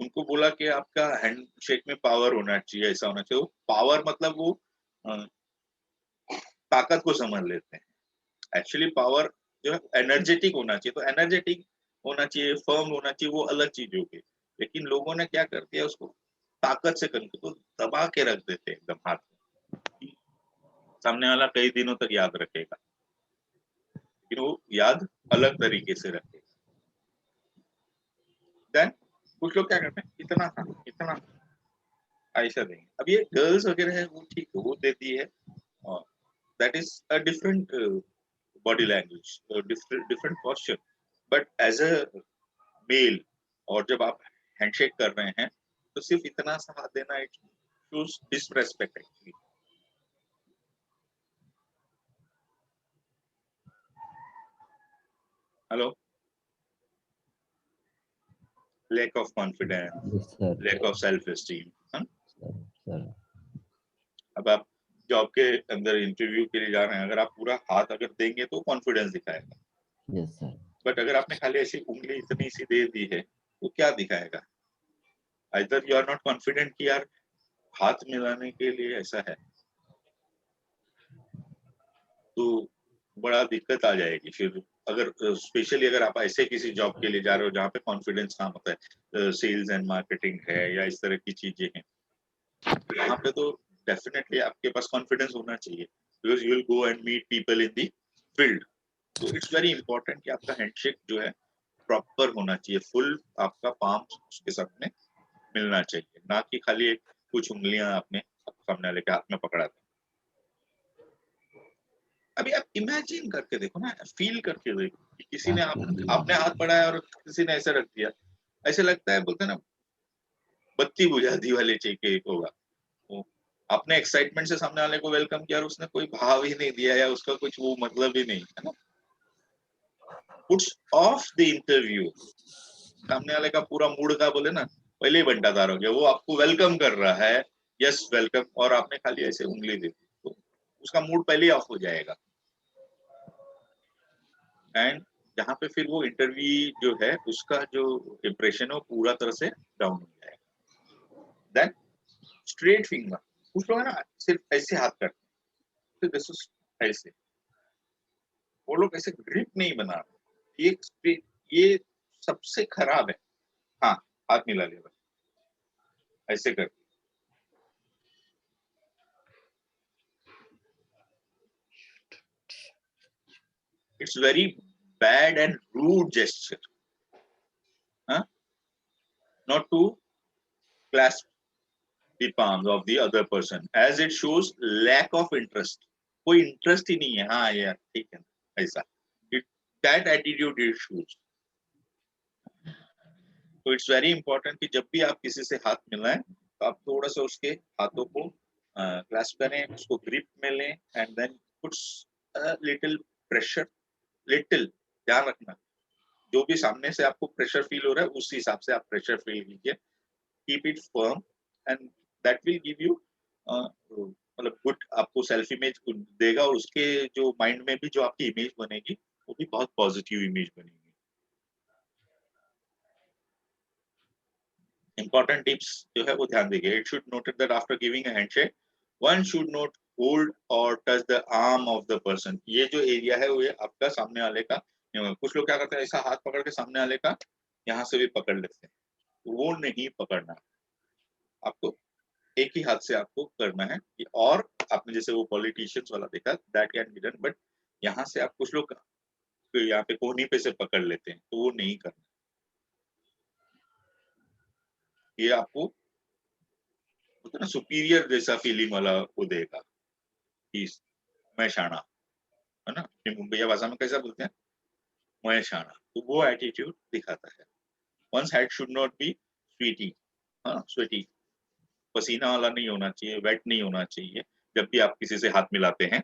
उनको बोला कि आपका हैंडशेक में पावर होना चाहिए, ऐसा होना चाहिए। पावर मतलब वो ताकत को समझ लेते हैं। एक्चुअली पावर जो है एनर्जेटिक होना चाहिए, तो एनर्जेटिक होना चाहिए, फर्म होना चाहिए, वो अलग चीज होगी। लेकिन लोगों ने क्या कर दिया, उसको ताकत से करके तो दबा के रख देते हैं एकदम हाथ में, सामने वाला कई दिनों तक याद रखेगा, लेकिन वो याद अलग तरीके से रखेगा। देन कुछ लोग क्या करते हैं, इतना था इतना ऐसा देंगे। अब ये गर्ल्स वगैरह है वो ठीक है, वो देती है, that is a different body language, different posture. But as a male, और जब आप हैंडशेक कर रहे हैं तो सिर्फ इतना सा हाथ देना it shows disrespect actually. Hello? Lack of confidence, Yes, sir. Lack of self esteem. Sir. अब आप जॉब के अंदर इंटरव्यू के लिए जा रहे हैं, अगर आप पूरा हाथ अगर देंगे तो कॉन्फिडेंस दिखाएगा, Yes, sir. बट अगर आपने खाली ऐसी उंगली इतनी सी दे दी है तो क्या दिखाएगा? Either you are not confident कि यार हाथ मिलाने के लिए ऐसा है, तो बड़ा दिक्कत आ जाएगी फिर। अगर स्पेशली अगर आप ऐसे किसी जॉब के लिए जा रहे हो जहाँ पे कॉन्फिडेंस काम होता है, सेल्स एंड मार्केटिंग है या इस तरह की चीजें हैं, यहाँ पे तो डेफिनेटली आपके पास कॉन्फिडेंस होना चाहिए, because you will go and meet people in the field. तो इट्स वेरी इंपॉर्टेंट कि आपका हैंडशेक जो है प्रॉपर होना चाहिए, फुल आपका पाम उसके साथ में मिलना चाहिए, ना कि खाली कुछ उंगलियां आपने सामने वाले के हाथ में पकड़ा दी। अभी आप इमेजिन करके देखो ना, फील करके देखो कि किसी ने आपने हाथ बढ़ाया और किसी ने ऐसे रख दिया, ऐसे लगता है, बोलते ना बत्ती बुझा दी वाले चाहिए होगा। तो आपने एक्साइटमेंट से सामने वाले को वेलकम किया और उसने कोई भाव ही नहीं दिया या उसका कुछ वो मतलब ही नहीं है ना, पुट्स ऑफ द इंटरव्यू। सामने वाले का पूरा मूड का बोले ना पहले ही बंटाधार हो गया, वो आपको वेलकम कर रहा है, यस वेलकम, और आपने खाली ऐसे उंगली दे दी, तो उसका मूड पहले ही ऑफ हो जाएगा, एंड जहाँ पे फिर वो इंटरव्यू जो है उसका जो इम्प्रेशन है वो पूरा तरह से डाउन हो जाएगा। देन स्ट्रेट फिंगर, कुछ लोग है ना सिर्फ ऐसे हाथ करते हैं, दिस इज ऐसे, वो लोग ऐसे ग्रिप नहीं बना रहे, ये स्ट्रेट, ये सबसे खराब है। हाँ, हाथ मिला ले बस, ऐसे कर, it's very bad and rude gesture, not to clasp the palms of the other person as it shows lack of interest, कोई इंटरेस्ट ही नहीं है, हाँ यार ठीक है ऐसा, that attitude it shows। तो इट्स वेरी इंपॉर्टेंट कि जब भी आप किसी से हाथ मिलाएं तो आप थोड़ा सा उसके हाथों को क्लास्प करें, उसको ग्रिप में लें, and then puts little pressure, little, ध्यान रखना जो भी सामने से आपको प्रेशर फील हो रहा है उस हिसाब से आप प्रेशर फील कीजिए, keep it firm, and that will give you मतलब गुड, आपको सेल्फ इमेज देगा, और उसके जो माइंड में भी जो आपकी इमेज बनेगी वो भी बहुत पॉजिटिव इमेज बनेगी। इंपॉर्टेंट टिप्स जो है वो ध्यान दीजिए। It should noted that after giving a handshake one should not hold और touch the arm of the person. ये जो एरिया है वो आपका सामने वाले का, कुछ लोग क्या करते हैं ऐसा हाथ पकड़ के सामने वाले का यहाँ से भी पकड़ लेते हैं, वो नहीं पकड़ना, आपको एक ही हाथ से आपको करना है। और आपने जैसे वो पॉलिटिशियंस वाला देखा, that can be done, but यहाँ से आप कुछ लोग यहाँ पे कोहनी पे से पकड़ लेते हैं, तो वो नहीं करना। ये आपको होता ना सुपीरियर जैसा फीलिंग वाला वो देगा कि मैं शाना, है ना, अपनी मुंबई भाषा में कैसा बोलते हैं, मैं शाना, तो वो एटीट्यूड दिखाता है। Once head should not be sweaty, हाँ स्वीटी, पसीना वाला नहीं होना चाहिए, वेट नहीं होना चाहिए जब भी आप किसी से हाथ मिलाते हैं।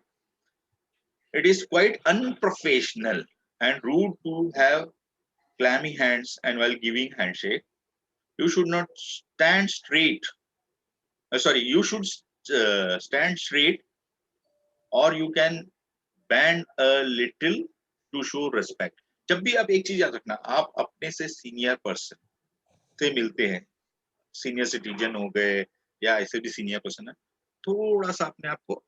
It is quite unprofessional and rude to have clammy hands, and while giving handshake, you should not stand straight. You should stand straight, or you can bend a little to show respect. जब भी आप एक चीज याद रखना, आप अपने से सीनियर पर्सन से मिलते हैं, सीनियर सिटीजन हो गए या ऐसे भी सीनियर पर्सन है, थोड़ा सा अपने आप को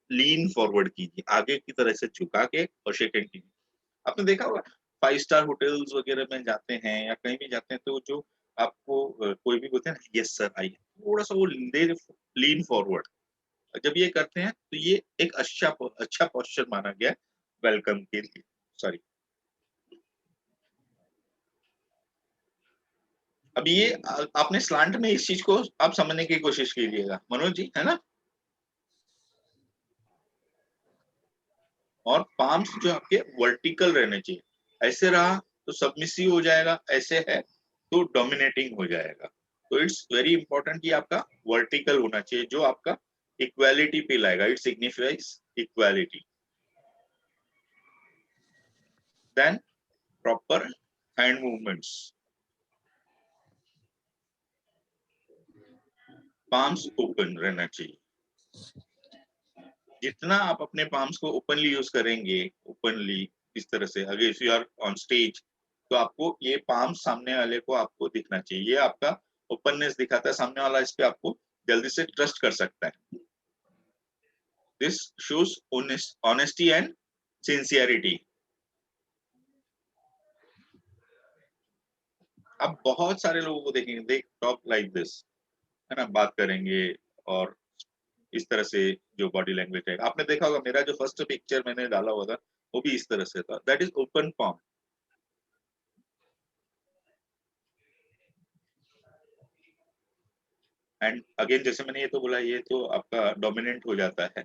लीन फॉरवर्ड कीजिए, आगे की तरह से झुका के और शेक हैंड कीजिए। आपने देखा होगा 5 स्टार होटल्स वगैरह में जाते हैं या कहीं भी जाते हैं तो जो आपको कोई भी बोलते हैं ना यस सर आइए, थोड़ा सा वो लीन फॉरवर्ड, जब ये करते हैं तो ये एक अच्छा पोस्चर माना गया वेलकम के लिए। सॉरी, अब ये आपने स्लांट में इस चीज को आप समझने की कोशिश कीजिएगा मनोज जी, है ना। और पाम्स जो आपके वर्टिकल रहने चाहिए, ऐसे रहा तो सबमिसिव हो जाएगा, ऐसे है तो डोमिनेटिंग हो जाएगा। तो इट्स वेरी इंपॉर्टेंट कि आपका वर्टिकल होना चाहिए, जो आपका इक्वालिटी पे लाएगा, it signifies equality. Then proper hand movements, palms open रहना चाहिए। जितना आप अपने पाम्स को ओपनली यूज करेंगे, ओपनली इस तरह से, अगर if you are on stage तो आपको ये पाम सामने वाले को आपको दिखना चाहिए, ये आपका ओपननेस दिखाता है, सामने वाला इस पे आपको जल्दी से ट्रस्ट कर सकता है। This shows honesty and sincerity. आप बहुत सारे लोगों को देखेंगे, दे टॉक लाइक दिस, है ना, बात करेंगे और इस तरह से जो बॉडी लैंग्वेज है। आपने देखा होगा मेरा जो फर्स्ट पिक्चर मैंने डाला हुआ था वो भी इस तरह से था, that is open palm. And again जैसे मैंने ये तो बोला, ये तो आपका डोमिनेंट हो जाता है,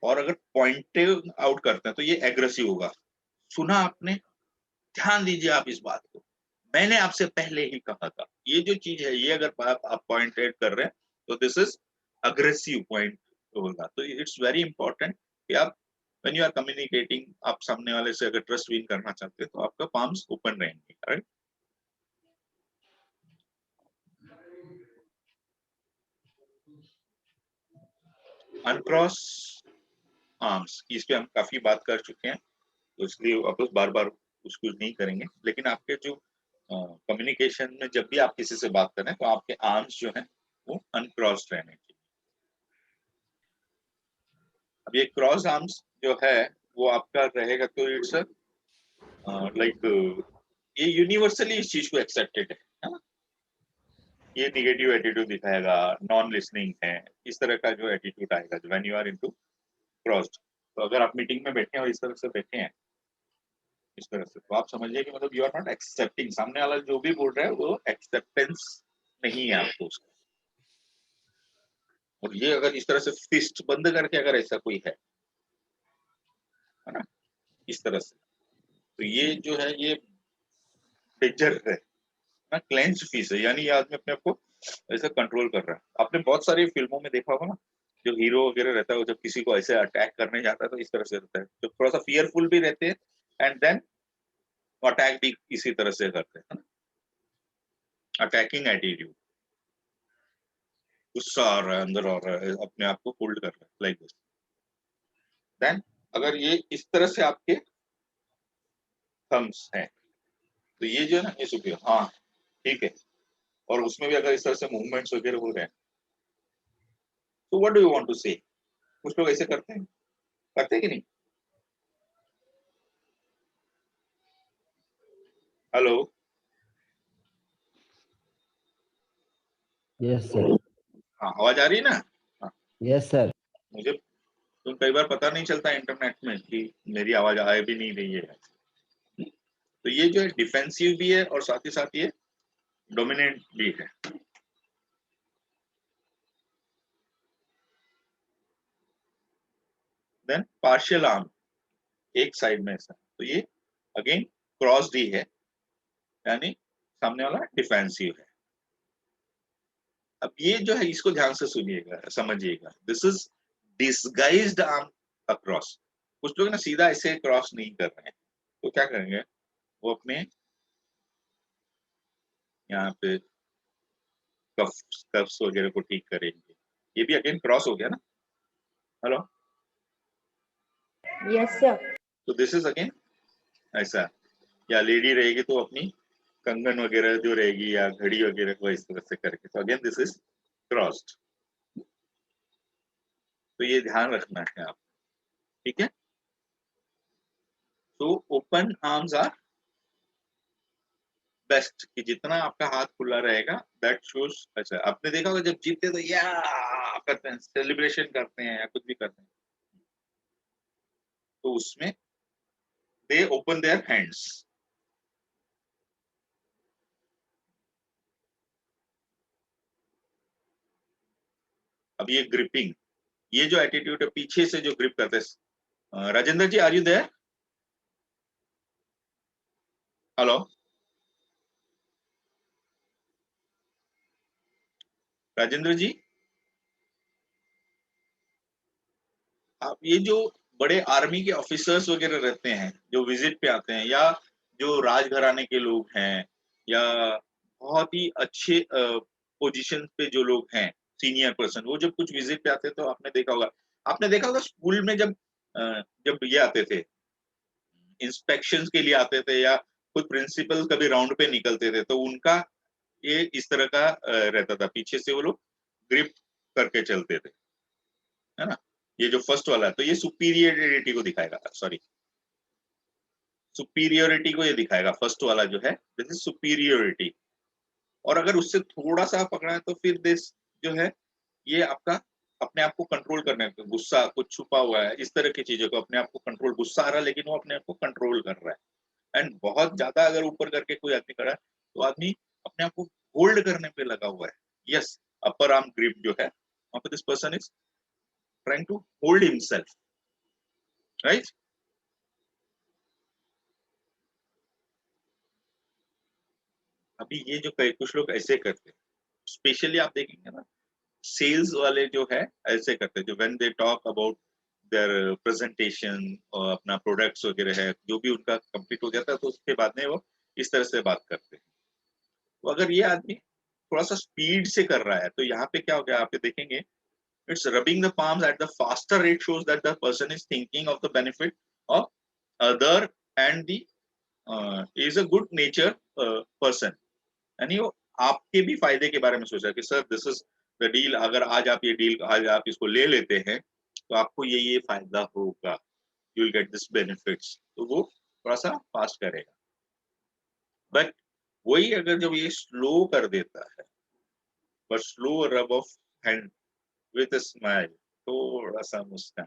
और अगर पॉइंटिंग आउट करते हैं तो ये एग्रेसिव होगा। सुना आपने, ध्यान दीजिए आप इस बात को, मैंने आपसे पहले ही कहा था, ये जो चीज है ये अगर आप पॉइंट आउट कर रहे हैं तो दिस इज अग्रेसिव पॉइंट होगा। तो इट्स वेरी इंपॉर्टेंट कि आप व्हेन यू आर कम्युनिकेटिंग, आप सामने वाले से अगर ट्रस्ट विन करना चाहते हैं तो आपका पाम्स ओपन रहेंगे, राइट। अनक्रॉस आर्म्स, इस पे हम काफी बात कर चुके हैं, तो इसलिए वापस बार बार उसको नहीं करेंगे। लेकिन आपके जो कम्युनिकेशन में जब भी आप किसी से बात करें तो आपके आर्म्स जो हैं वो अनक्रॉस्ड रहने चाहिए। अब ये क्रॉस आर्म्स जो है वो आपका रहेगा, तो इट्स लाइक ये यूनिवर्सली इस चीज को एक्सेप्टेड है ना। ये निगेटिव एटीट्यूड दिखाएगा, नॉन लिसनिंग है, इस तरह का जो एटीट्यूड आएगा when you are into crossed. तो अगर आप मीटिंग में बैठे हैं और इस तरह से बैठे हैं, इस तरह से, तो आप समझिए कि मतलब यू आर नॉट एक्सेप्टिंग, सामने वाला जो भी बोल रहा है वो एक्सेप्टेंस नहीं है आपको उसका। और ये अगर इस तरह से फिस्ट बंद करके अगर ऐसा कोई है ना, इस तरह से, तो ये जो है ये डेंजर है ना, क्लेंच फीस है, यानी ये आदमी अपने आप को ऐसा कंट्रोल कर रहा है। आपने बहुत सारी फिल्मों में देखा होगा ना, जो हीरो वगैरह रहता है वो जब किसी को ऐसे अटैक करने जाता है तो इस तरह से रहता है, तो थोड़ा सा फियरफुल भी रहते हैं एंड देन अटैक भी इसी तरह से करते हैं, अटैकिंग एटीट्यूड, गुस्सा आ रहा है, अंदर आ रहा है, अपने आप को होल्ड कर रहा है लाइक दिस। देन अगर ये इस तरह से आपके थम्स हैं, तो ये जो है ना, ये सुपियर, हाँ ठीक है, और उसमें भी अगर इस तरह से मूवमेंट्स वगैरह हो रहे हैं, तो what do you want to say? कुछ लोग ऐसे करते हैं कि नहीं? Hello, yes sir. हाँ आवाज आ रही है ना? हाँ, यस सर। मुझे तो कई बार पता नहीं चलता इंटरनेट में कि मेरी आवाज आ भी नहीं रही है। तो ये जो है डिफेंसिव भी है और साथ ही साथ ये डोमिनेंट भी है। देन पार्शियल आर्म, एक साइड में ऐसा, तो ये अगेन क्रॉस्ड ही है, यानी सामने वाला डिफेंसिव है। अब ये जो है इसको ध्यान से सुनिएगा, समझिएगा, this is disguised arm across. कुछ लोग ना सीधा ऐसे क्रॉस नहीं कर रहे हैं, तो क्या करेंगे, वो अपने यहाँ पे कफ्स वगैरह को ठीक करेंगे। ये भी अगेन क्रॉस हो गया ना। Hello, Yes, sir. तो दिस इज अगेन ऐसा, या लेडी रहेगी तो अपनी कंगन वगैरह जो रहेगी या घड़ी वगैरह को इस तरह से करके, तो अगेन दिस इज क्रॉस्ड। तो ये ध्यान रखना है आप, ठीक है। तो ओपन आर्म्स आर बेस्ट, कि जितना आपका हाथ खुला रहेगा दैट शोज। अच्छा, आपने देखा होगा जब जीतते तो या करते हैं, सेलिब्रेशन करते हैं या कुछ भी करते हैं, तो उसमें दे ओपन देयर हैंड्स। अब ये ग्रिपिंग, ये जो एटीट्यूड है पीछे से जो ग्रिप करते हैं, Rajendra ji are you there? Hello Rajendra ji, आप ये जो बड़े आर्मी के ऑफिसर्स वगैरह रहते हैं जो विजिट पे आते हैं, या जो राजघराने के लोग हैं, या बहुत ही अच्छे पोजीशन पे जो लोग हैं, सीनियर पर्सन, वो जब कुछ विजिट पे आते हैं तो आपने देखा होगा स्कूल में जब जब ये आते थे इंस्पेक्शंस के लिए आते थे, या खुद प्रिंसिपल कभी राउंड पे निकलते थे, तो उनका ये इस तरह का रहता था, पीछे से वो लोग ग्रिप करके चलते थे, है ना। ये जो फर्स्ट वाला है तो ये सुपीरियरिटी को दिखाएगा, सॉरी सुपीरियोरिटी को ये दिखाएगा, फर्स्ट वाला जो है दिस इज सुपीरियोरिटी। और अगर उससे थोड़ा सा पकड़ा है तो फिर दिस जो है ये आपका अपने आप को कंट्रोल करने का, गुस्सा कुछ छुपा हुआ है, इस तरह की चीजों को अपने आप को कंट्रोल, गुस्सा आ रहा है लेकिन वो अपने आप को कंट्रोल कर रहा है। एंड बहुत ज्यादा अगर ऊपर करके कोई आदमी खड़ा है तो आदमी अपने आप को होल्ड करने पे लगा हुआ है। यस, अपर आर्म ग्रिप जो है वहां पे this person is trying to hold himself, right. अभी ये जो कुछ लोग ऐसे करते हैं, स्पेशली आप देखेंगे ना सेल्स वाले जो है ऐसे करते हैं, जो when they talk about their presentation और अपना प्रोडक्ट्स वगैरह है, जो भी उनका कंप्लीट हो जाता है तो उसके बाद में वो इस तरह से बात करते हैं। तो अगर ये आदमी थोड़ा सा स्पीड से कर रहा है तो यहाँ पे क्या हो गया, आप देखेंगे It's rubbing the palms at the faster rate shows that the person is thinking of the benefit of other and the is a good nature person. यानी वो आपके भी फायदे के बारे में सोचा कि sir this is the deal, अगर आज आप ये डील आज आप इसको ले लेते हैं तो आपको ये फायदा होगा, you will get this benefits, तो वो थोड़ा सा फास्ट करेगा. बट वही अगर जब ये स्लो कर देता है, but slow rub off hand with a smile, थोड़ा सा मुस्कान,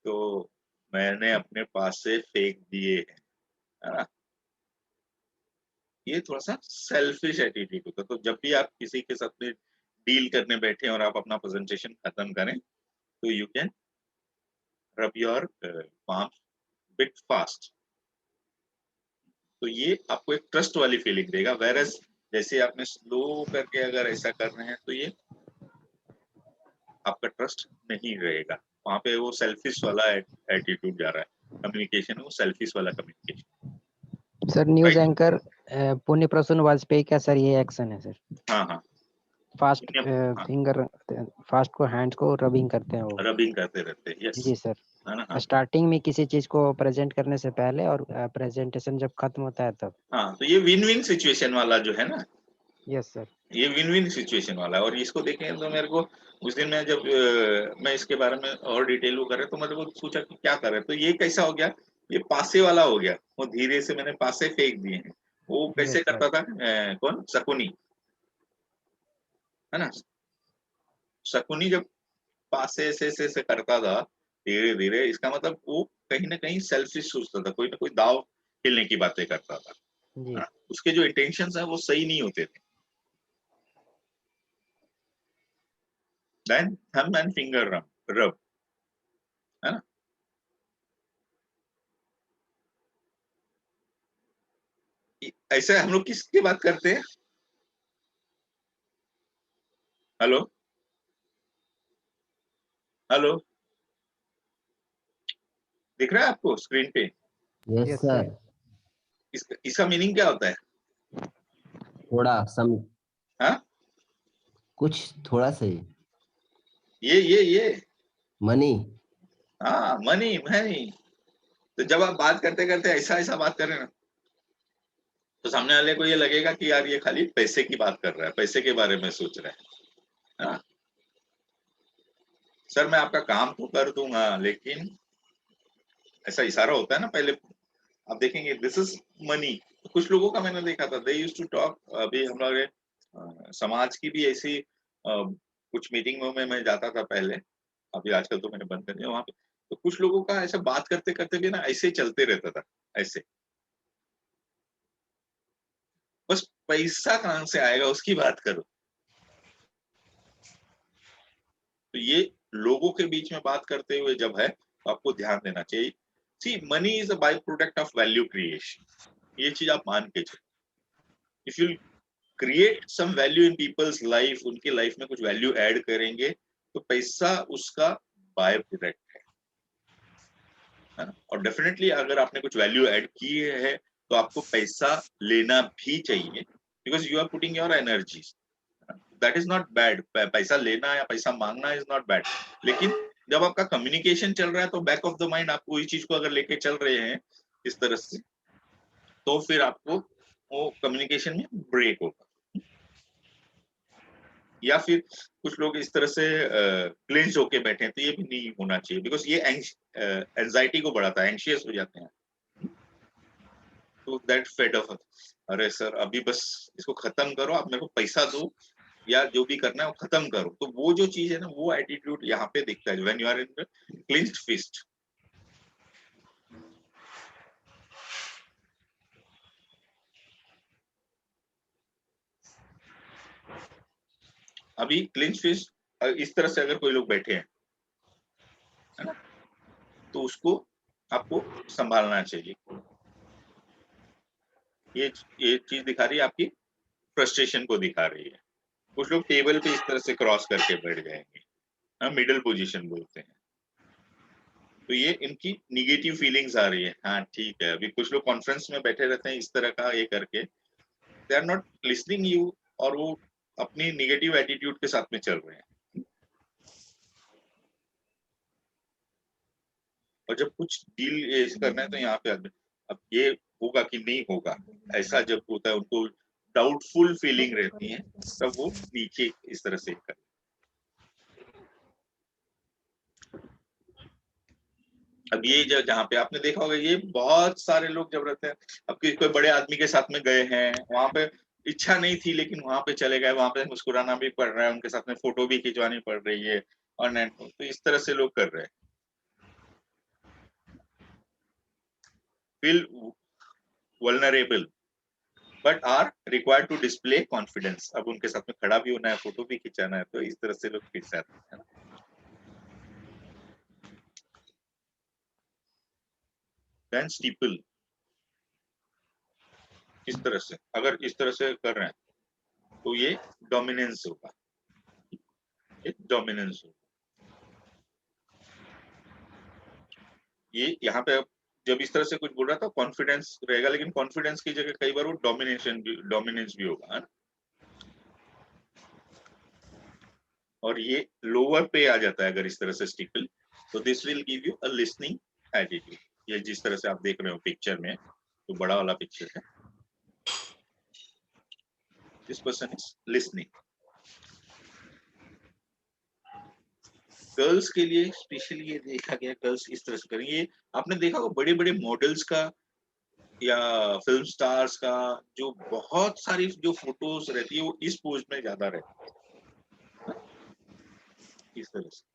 तो मैंने अपने पास से फेंक दिए हैं, है ना, ये थोड़ा सा सेल्फिश एटीट्यूड होता है. तो जब भी आप किसी के साथ में डील करने बैठे और आप अपना प्रेजेंटेशन खत्म करें, तो you can rub your palm bit fast. तो ये आपको एक ट्रस्ट वाली फीलिंग देगा. वेरएस जैसे आपने स्लो करके अगर ऐसा कर रहे हैं तो ये आपका ट्रस्ट नहीं रहेगा. वहां पे वो सेल्फिश वाला एटीट्यूड जा रहा है. कम्युनिकेशन वो सेल्फिश वाला कम्युनिकेशन. सर न्यूज एंकर पुण्य प्रसून वाजपेयी का सर ये एक्शन है सर. हाँ हाँ, फास्ट फिंगर फास्ट को हैंड्स को रबिंग करते हैं, वो रबिंग करते रहते हैं. यस जी सर. है ना. हाँ. स्टार्टिंग में किसी चीज को प्रेजेंट करने से पहले और प्रेजेंटेशन जब खत्म होता है तब. हाँ, तो ये विन विन सिचुएशन वाला जो है ना, यस सर, ये विन विन सिचुएशन वाला है. और इसको देखें तो मेरे को उस दिन मैं जब मैं इसके बारे में और डिटेल वो कर रहे तो मेरे को पूछा कि क्या कर रहे, तो ये कैसा हो गया, ये पासे वाला हो गया. वो धीरे से मैंने पासे फेंक दिए हैं. वो कैसे करता था कौन, शकुनी, है ना. शकुनी जब पासे से करता था धीरे धीरे, इसका मतलब वो कहीं ना कहीं सेल्फिश सोचता था, कोई ना कोई दाव खेलने की बातें करता था. जी. उसके जो इंटेंशंस है वो सही नहीं होते थे. Then thumb and finger rub, है ना. ऐसे हम लोग किसकी बात करते हैं. हेलो हेलो, दिख रहा है आपको स्क्रीन पे. Yes sir. इसका मीनिंग क्या होता है. थोड़ा सम, हाँ, कुछ थोड़ा सा ही. ये मनी. हाँ, मनी मनी. तो जब आप बात करते करते ऐसा बात कर रहे हैं ना, तो सामने वाले को ये लगेगा कि यार ये खाली पैसे की बात कर रहा है, पैसे के बारे में सोच रहा है. हाँ, सर मैं आपका काम तो कर दूंगा, लेकिन ऐसा इशारा होता है ना. पहले आप देखेंगे दिस इज मनी. कुछ लोगों का मैंने देखा था, दे यूज्ड टू टॉक. अभी हमारे समाज की भी ऐसी कुछ मीटिंगों में मैं जाता था पहले, अभी आजकल तो मैंने बंद कर दिया वहां पे. तो कुछ लोगों का ऐसा बात करते करते भी ना ऐसे ही चलते रहता था, ऐसे. बस पैसा कहां से आएगा उसकी बात करो. तो ये लोगों के बीच में बात करते हुए जब है तो आपको ध्यान देना चाहिए. See money is a by product of value creation. ये चीज आप मान के चलो. If you create some value in people's life, उनकी लाइफ में कुछ वैल्यू ऐड करेंगे, तो पैसा उसका बाय प्रोडक्ट है ना. और डेफिनेटली अगर आपने कुछ वैल्यू ऐड की है तो आपको पैसा लेना भी चाहिए, because you are putting your energy. That is not bad. पैसा लेना या पैसा मांगना इज नॉट बैड. लेकिन जब आपका कम्युनिकेशन चल रहा है तो बैक ऑफ द माइंड आप वही चीज को अगर लेके चल रहे हैं इस तरह से, तो फिर आपको वो कम्युनिकेशन में ब्रेक होगा. या फिर कुछ लोग इस तरह से क्लेंज होके बैठे हैं, तो ये भी नहीं होना चाहिए, बिकॉज ये एंजाइटी को बढ़ाता है, एंशियस हो जाते हैं. तो दैट फेड ऑफ, अरे सर अभी बस इसको खत्म करो, आप मेरे को पैसा दो या जो भी करना है वो खत्म करो. तो वो जो चीज है ना, वो एटीट्यूड यहाँ पे दिखता है when you are in clinched fist. अभी क्लिंच फिस्ट इस तरह से अगर कोई लोग बैठे हैं, है ना, तो उसको आपको संभालना चाहिए. ये चीज दिखा रही है आपकी फ्रस्ट्रेशन को दिखा रही है. कुछ लोग टेबल पे इस तरह से क्रॉस करके बैठ जाएंगे, मिडिल पोजीशन बोलते हैं. तो ये इनकी निगेटिव फीलिंग्स आ रही है. हाँ ठीक है. अभी कुछ लोग कॉन्फ्रेंस में बैठे रहते हैं इस तरह का ये करके, they are not listening you, और वो अपनी निगेटिव एटीट्यूड के साथ में चल रहे हैं. और जब कुछ डील करना है तो यहाँ पे आदमी अब ये होगा कि नहीं होगा, ऐसा जब होता है उनको डाउटफुल फीलिंग रहती है, तब वो नीचे इस तरह से कर। अब ये जहाँ पे आपने देखा होगा, ये बहुत सारे लोग जब रहते हैं, अब कोई बड़े आदमी के साथ में गए हैं, वहां पे इच्छा नहीं थी लेकिन वहां पे चले गए, वहां पे मुस्कुराना भी पड़ रहा है, उनके साथ में फोटो भी खिंचवानी पड़ रही है ऑनलाइन, तो इस तरह से लोग कर रहे हैं। Feel vulnerable but are required to display confidence. अब उनके साथ में खड़ा भी होना है, फोटो भी खिंचाना है, तो इस तरह से लोग खींच जाते हैं। देन स्टीपल, इस तरह से अगर इस तरह से कर रहे हैं तो ये डोमिनेंस होगा, ये डोमिनेंस होगा। ये यहाँ पे जब इस तरह से कुछ बोल रहा था कॉन्फिडेंस रहेगा, लेकिन कॉन्फिडेंस की जगह कई बार वो डोमिनेंस भी होगा, है ना। और ये लोअर पे आ जाता है अगर इस तरह से स्टीपल, तो this will give you a listening attitude. ये जिस तरह से आप देख रहे हो पिक्चर में, तो बड़ा वाला पिक्चर है, this person is listening. Girls के लिए स्पेशली ये देखा गया, गर्ल्स इस तरह से करेंगे। आपने देखा होगा बड़े बड़े मॉडल्स का या फिल्म स्टार्स का जो बहुत सारी जो फोटोज रहती है वो इस पोज में ज्यादा रहती है, इस तरह से,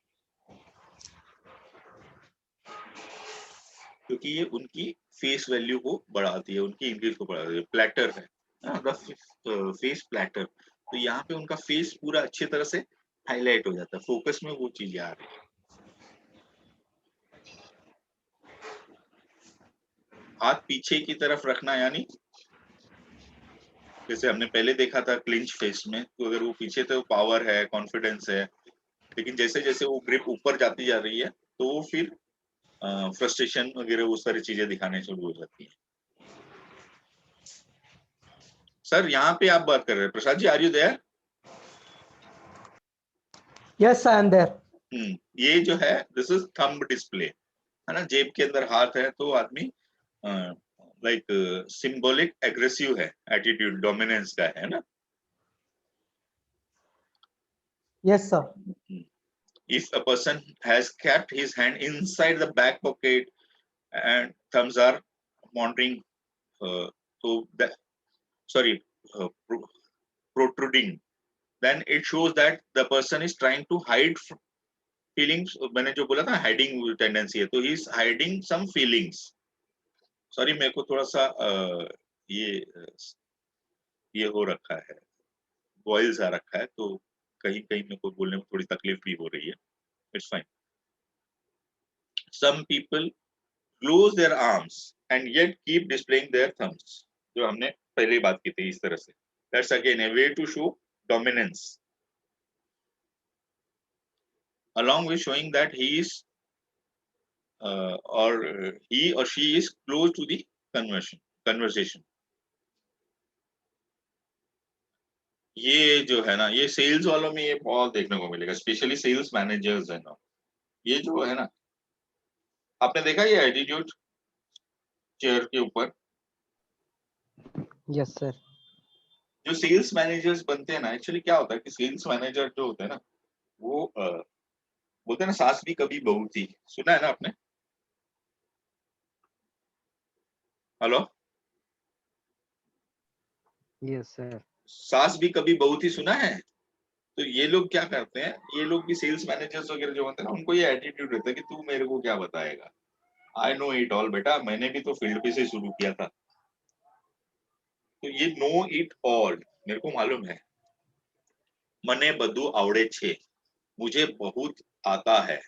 क्योंकि ये उनकी फेस वैल्यू को बढ़ाती है, उनकी इंक्रीज को बढ़ाती है। प्लेटर है, फेस प्लेटर, तो यहाँ पे उनका फेस पूरा अच्छी तरह से हाईलाइट हो जाता है, फोकस में वो चीजें आ रही है। हाथ पीछे की तरफ रखना, यानी जैसे हमने पहले देखा था क्लिंच फेस में, तो अगर वो पीछे तो पावर है, कॉन्फिडेंस है, लेकिन जैसे जैसे वो ग्रिप ऊपर जाती जा रही है तो वो फिर फ्रस्ट्रेशन वगैरह वो सारी चीजें दिखाने शुरू हो जाती है। सर यहाँ पे आप बात कर रहे हैं, Prasad ji, are you there? Yes I am there. ये जो है दिस इज थंब डिस्प्ले, है ना, जेब के अंदर हाथ है तो आदमी लाइक सिंबॉलिक एग्रेसिव है, एटीट्यूड डोमिनेंस का है ना। Yes sir. If a person has kept his hand inside the back pocket and thumbs are monitoring, protruding, then it shows that the person is trying to hide feelings. मैंने जो बोला था hiding tendency है, तो he is hiding some feelings. Sorry, मेरे को थोड़ा सा ये हो रखा है, वॉइस आ रखा है, तो कहीं कहीं मेरे को बोलने में थोड़ी तकलीफ भी हो रही है। It's fine. Some people close their arms and yet keep displaying their thumbs, जो हमने पहले बात की थी, इस तरह से। That's again a way to show dominance, along with showing that he is he or she is close to the conversation. ये जो है ना, ये सेल्स वालों में ये बहुत देखने को मिलेगा, स्पेशली सेल्स मैनेजर्स है ना, ये जो है ना, आपने देखा ये एटीट्यूड चेयर के ऊपर। Yes sir. जो सेल्स मैनेजर्स बनते हैं ना, एक्चुअली क्या होता है कि सेल्स मैनेजर जो होते हैं ना, वो बोलते हैं ना, सास भी कभी बहू थी, सुना है ना आपने? Hello, yes sir. सास भी कभी बहू थी, सुना है? तो ये लोग क्या करते हैं, ये लोग भी सेल्स मैनेजर्स वगैरह जो होते हैं ना, उनको ये एटीट्यूड रहता है कि तू मेरे को क्या बताएगा, आई नो इट ऑल बेटा, मैंने भी तो फील्ड पे से शुरू किया था। तो ये नो इट ऑल, मेरे को मालूम है, मने बदू आवड़े छे, मुझे बहुत आता है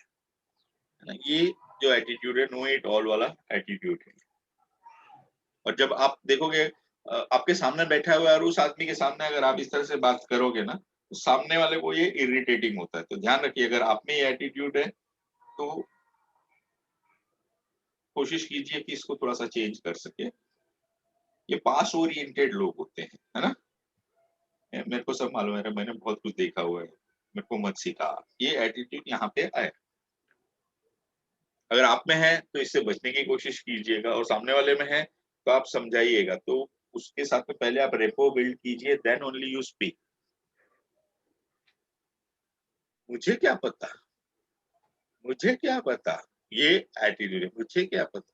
ना, ये जो एटीट्यूड है, नो इट ऑल वाला एटीट्यूड है। और जब आप देखोगे आपके सामने बैठा हुआ है और उस आदमी के सामने अगर आप इस तरह से बात करोगे ना, तो सामने वाले को ये इरिटेटिंग होता है। तो ध्यान रखिए, अगर आप में ये एटीट्यूड है तो कोशिश कीजिए कि इसको थोड़ा सा चेंज कर सके। ये पास ओरिएंटेड लोग होते हैं, है ना, मेरे को सब मालूम है, मैंने बहुत कुछ देखा हुआ है, मेरे को मत सिखा, ये एटीट्यूड यहाँ पे आए। अगर आप में है तो इससे बचने की कोशिश कीजिएगा, और सामने वाले में है तो आप समझाइएगा। तो उसके साथ में पहले आप रेपो बिल्ड कीजिए, देन ओनली यू स्पीक। मुझे क्या पता, मुझे क्या पता, ये एटीट्यूड है, मुझे क्या पता।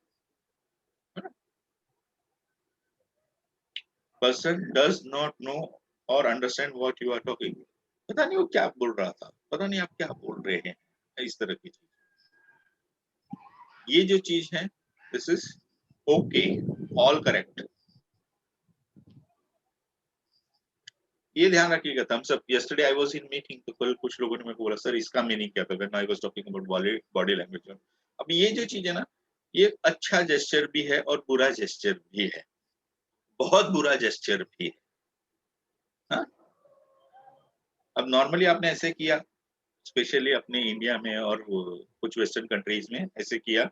पर्सन डज नॉट नो और understand what you are talking. पता नहीं वो क्या बोल रहा था, पता नहीं आप क्या बोल रहे हैं, इस तरह की चीज। ये जो चीज है, this is okay, all correct. ये ध्यान रखिएगा। Thumbs up. Yesterday I was in meeting, तो कल कुछ लोगों ने मेरे को बोला सर इसका मीनिंग क्या था when I was talking about body language. अब ये जो चीज है ना, ये अच्छा जेस्चर भी है और बुरा जेस्चर भी है, बहुत बुरा जेस्चर भी है। हाँ? अब नॉर्मली आपने ऐसे किया, स्पेशली अपने इंडिया में और कुछ वेस्टर्न कंट्रीज में ऐसे किया,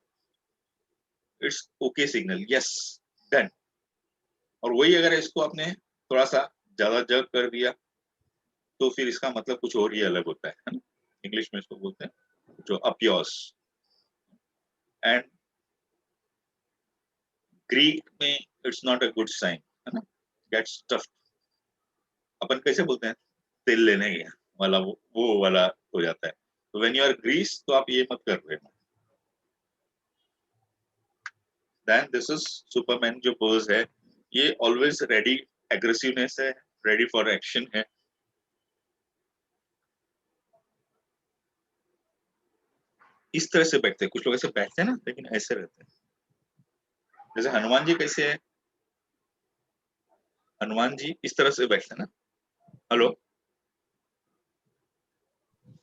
it's okay signal, yes done. और वही अगर इसको आपने थोड़ा सा ज्यादा जग कर दिया तो फिर इसका मतलब कुछ और ही अलग होता है ना? इंग्लिश में इसको बोलते हैं जो अपियोस, एंड ग्रीक में it's not a good sign, है ना? Gets tough. अपन कैसे बोलते हैं तेल लेने गया वाला, वो वाला हो जाता है। तो व्हेन यू आर ग्रीस तो आप ये मत कर रहे हो। देन दिस इज सुपरमैन जो पोज है, ये ऑलवेज रेडी, एग्रेसिवनेस है, रेडी फॉर एक्शन है। इस तरह से बैठते हैं कुछ लोग, ऐसे बैठते हैं ना, लेकिन ऐसे रहते हैं। जैसे हनुमान जी कैसे है, हनुमान जी इस तरह से बैठते हैं ना। Hello,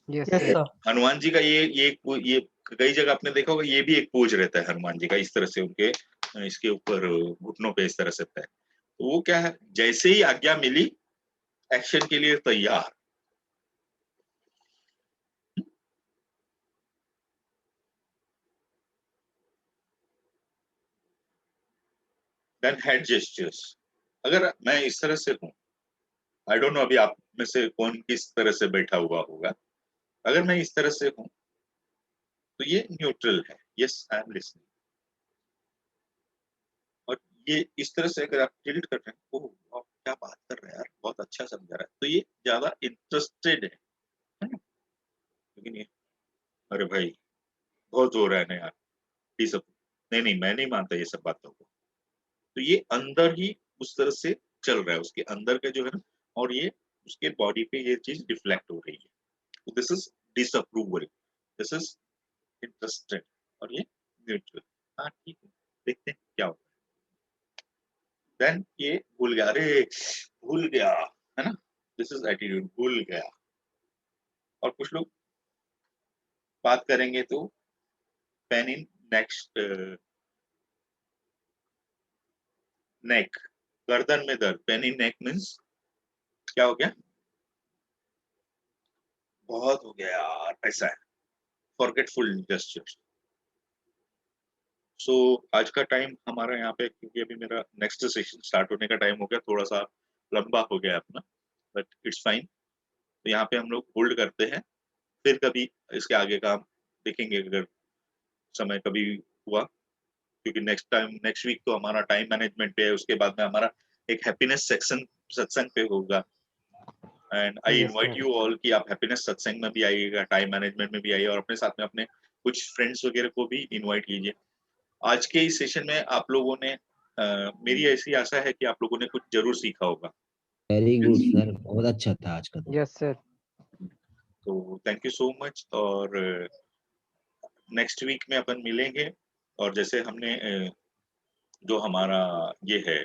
yes Yes, sir. sir. Hanuman ji का ये कई जगह आपने देखा होगा, ये भी एक पोज रहता है हनुमान जी का, इस तरह से उनके इसके ऊपर घुटनों पे इस तरह से पैर। तो वो क्या है, जैसे ही आज्ञा मिली एक्शन के लिए तैयार। Then head gestures. अगर मैं इस तरह से हूं, आई डोंट नो अभी आप में से कौन किस तरह से बैठा हुआ होगा। अगर मैं इस तरह से हूं तो ये न्यूट्रल है, यस आई एम लिसनिंग। और ये इस तरह से अगर आप टिल्ट कर रहे हैं, ओह वाह, क्या बात कर रहे हैं यार, बहुत अच्छा समझा रहा है, तो ये ज्यादा इंटरेस्टेड है ना? लेकिन ये अरे भाई बहुत हो रहा है ना यार, ये सब नहीं नहीं, मैं नहीं मानता ये सब बातों को। तो ये अंदर ही उस तरह से चल रहा है, उसके अंदर का जो है ना, और ये उसके बॉडी पे ये चीज रिफ्लेक्ट हो रही है। तो this is disapproval, this is interested, और ये न्यूट्रल। हाँ ठीक है, देखते हैं क्या होता है। देन ये भूल गया, अरे भूल गया, है ना? दिस इज एटीट्यूड, भूल गया। और कुछ लोग बात करेंगे तो पेन इन नेक्स्ट नेक, गर्दन में दर्द, पेन इन नेक मीन्स क्या हो गया, बहुत हो गया यार, ऐसा है, फॉरगेटफुल जेस्चर। सो आज का टाइम हमारा यहाँ पे, क्योंकि अभी मेरा नेक्स्ट सेशन स्टार्ट होने का टाइम हो गया, थोड़ा सा लंबा हो गया अपना, बट इट्स फाइन। तो यहाँ पे हम लोग होल्ड करते हैं, फिर कभी इसके आगे का हम देखेंगे अगर समय कभी हुआ, क्योंकि नेक्स्ट वीक तो हमारा टाइम मैनेजमेंट पे है, उसके बाद में हमारा एक हैप्पीनेस सेक्शन सत्संग पे होगा। And I Yes, invite sir. You all कि आप हैप्पीनेस सत्संग में भी आइएगा, टाइम मैनेजमेंट में भी आइए, और अपने साथ में अपने कुछ फ्रेंड्स वगैरह को भी इनवाइट कीजिए। आज के इस सेशन में आप लोगों ने मेरी ऐसी आशा है कि आप लोगों ने कुछ जरूर सीखा होगा। वेरी गुड सर, बहुत अच्छा था आज का तो। Yes sir. तो थैंक यू सो मच, और नेक्स्ट वीक में अपन मिलेंगे। और जैसे हमने जो हमारा ये है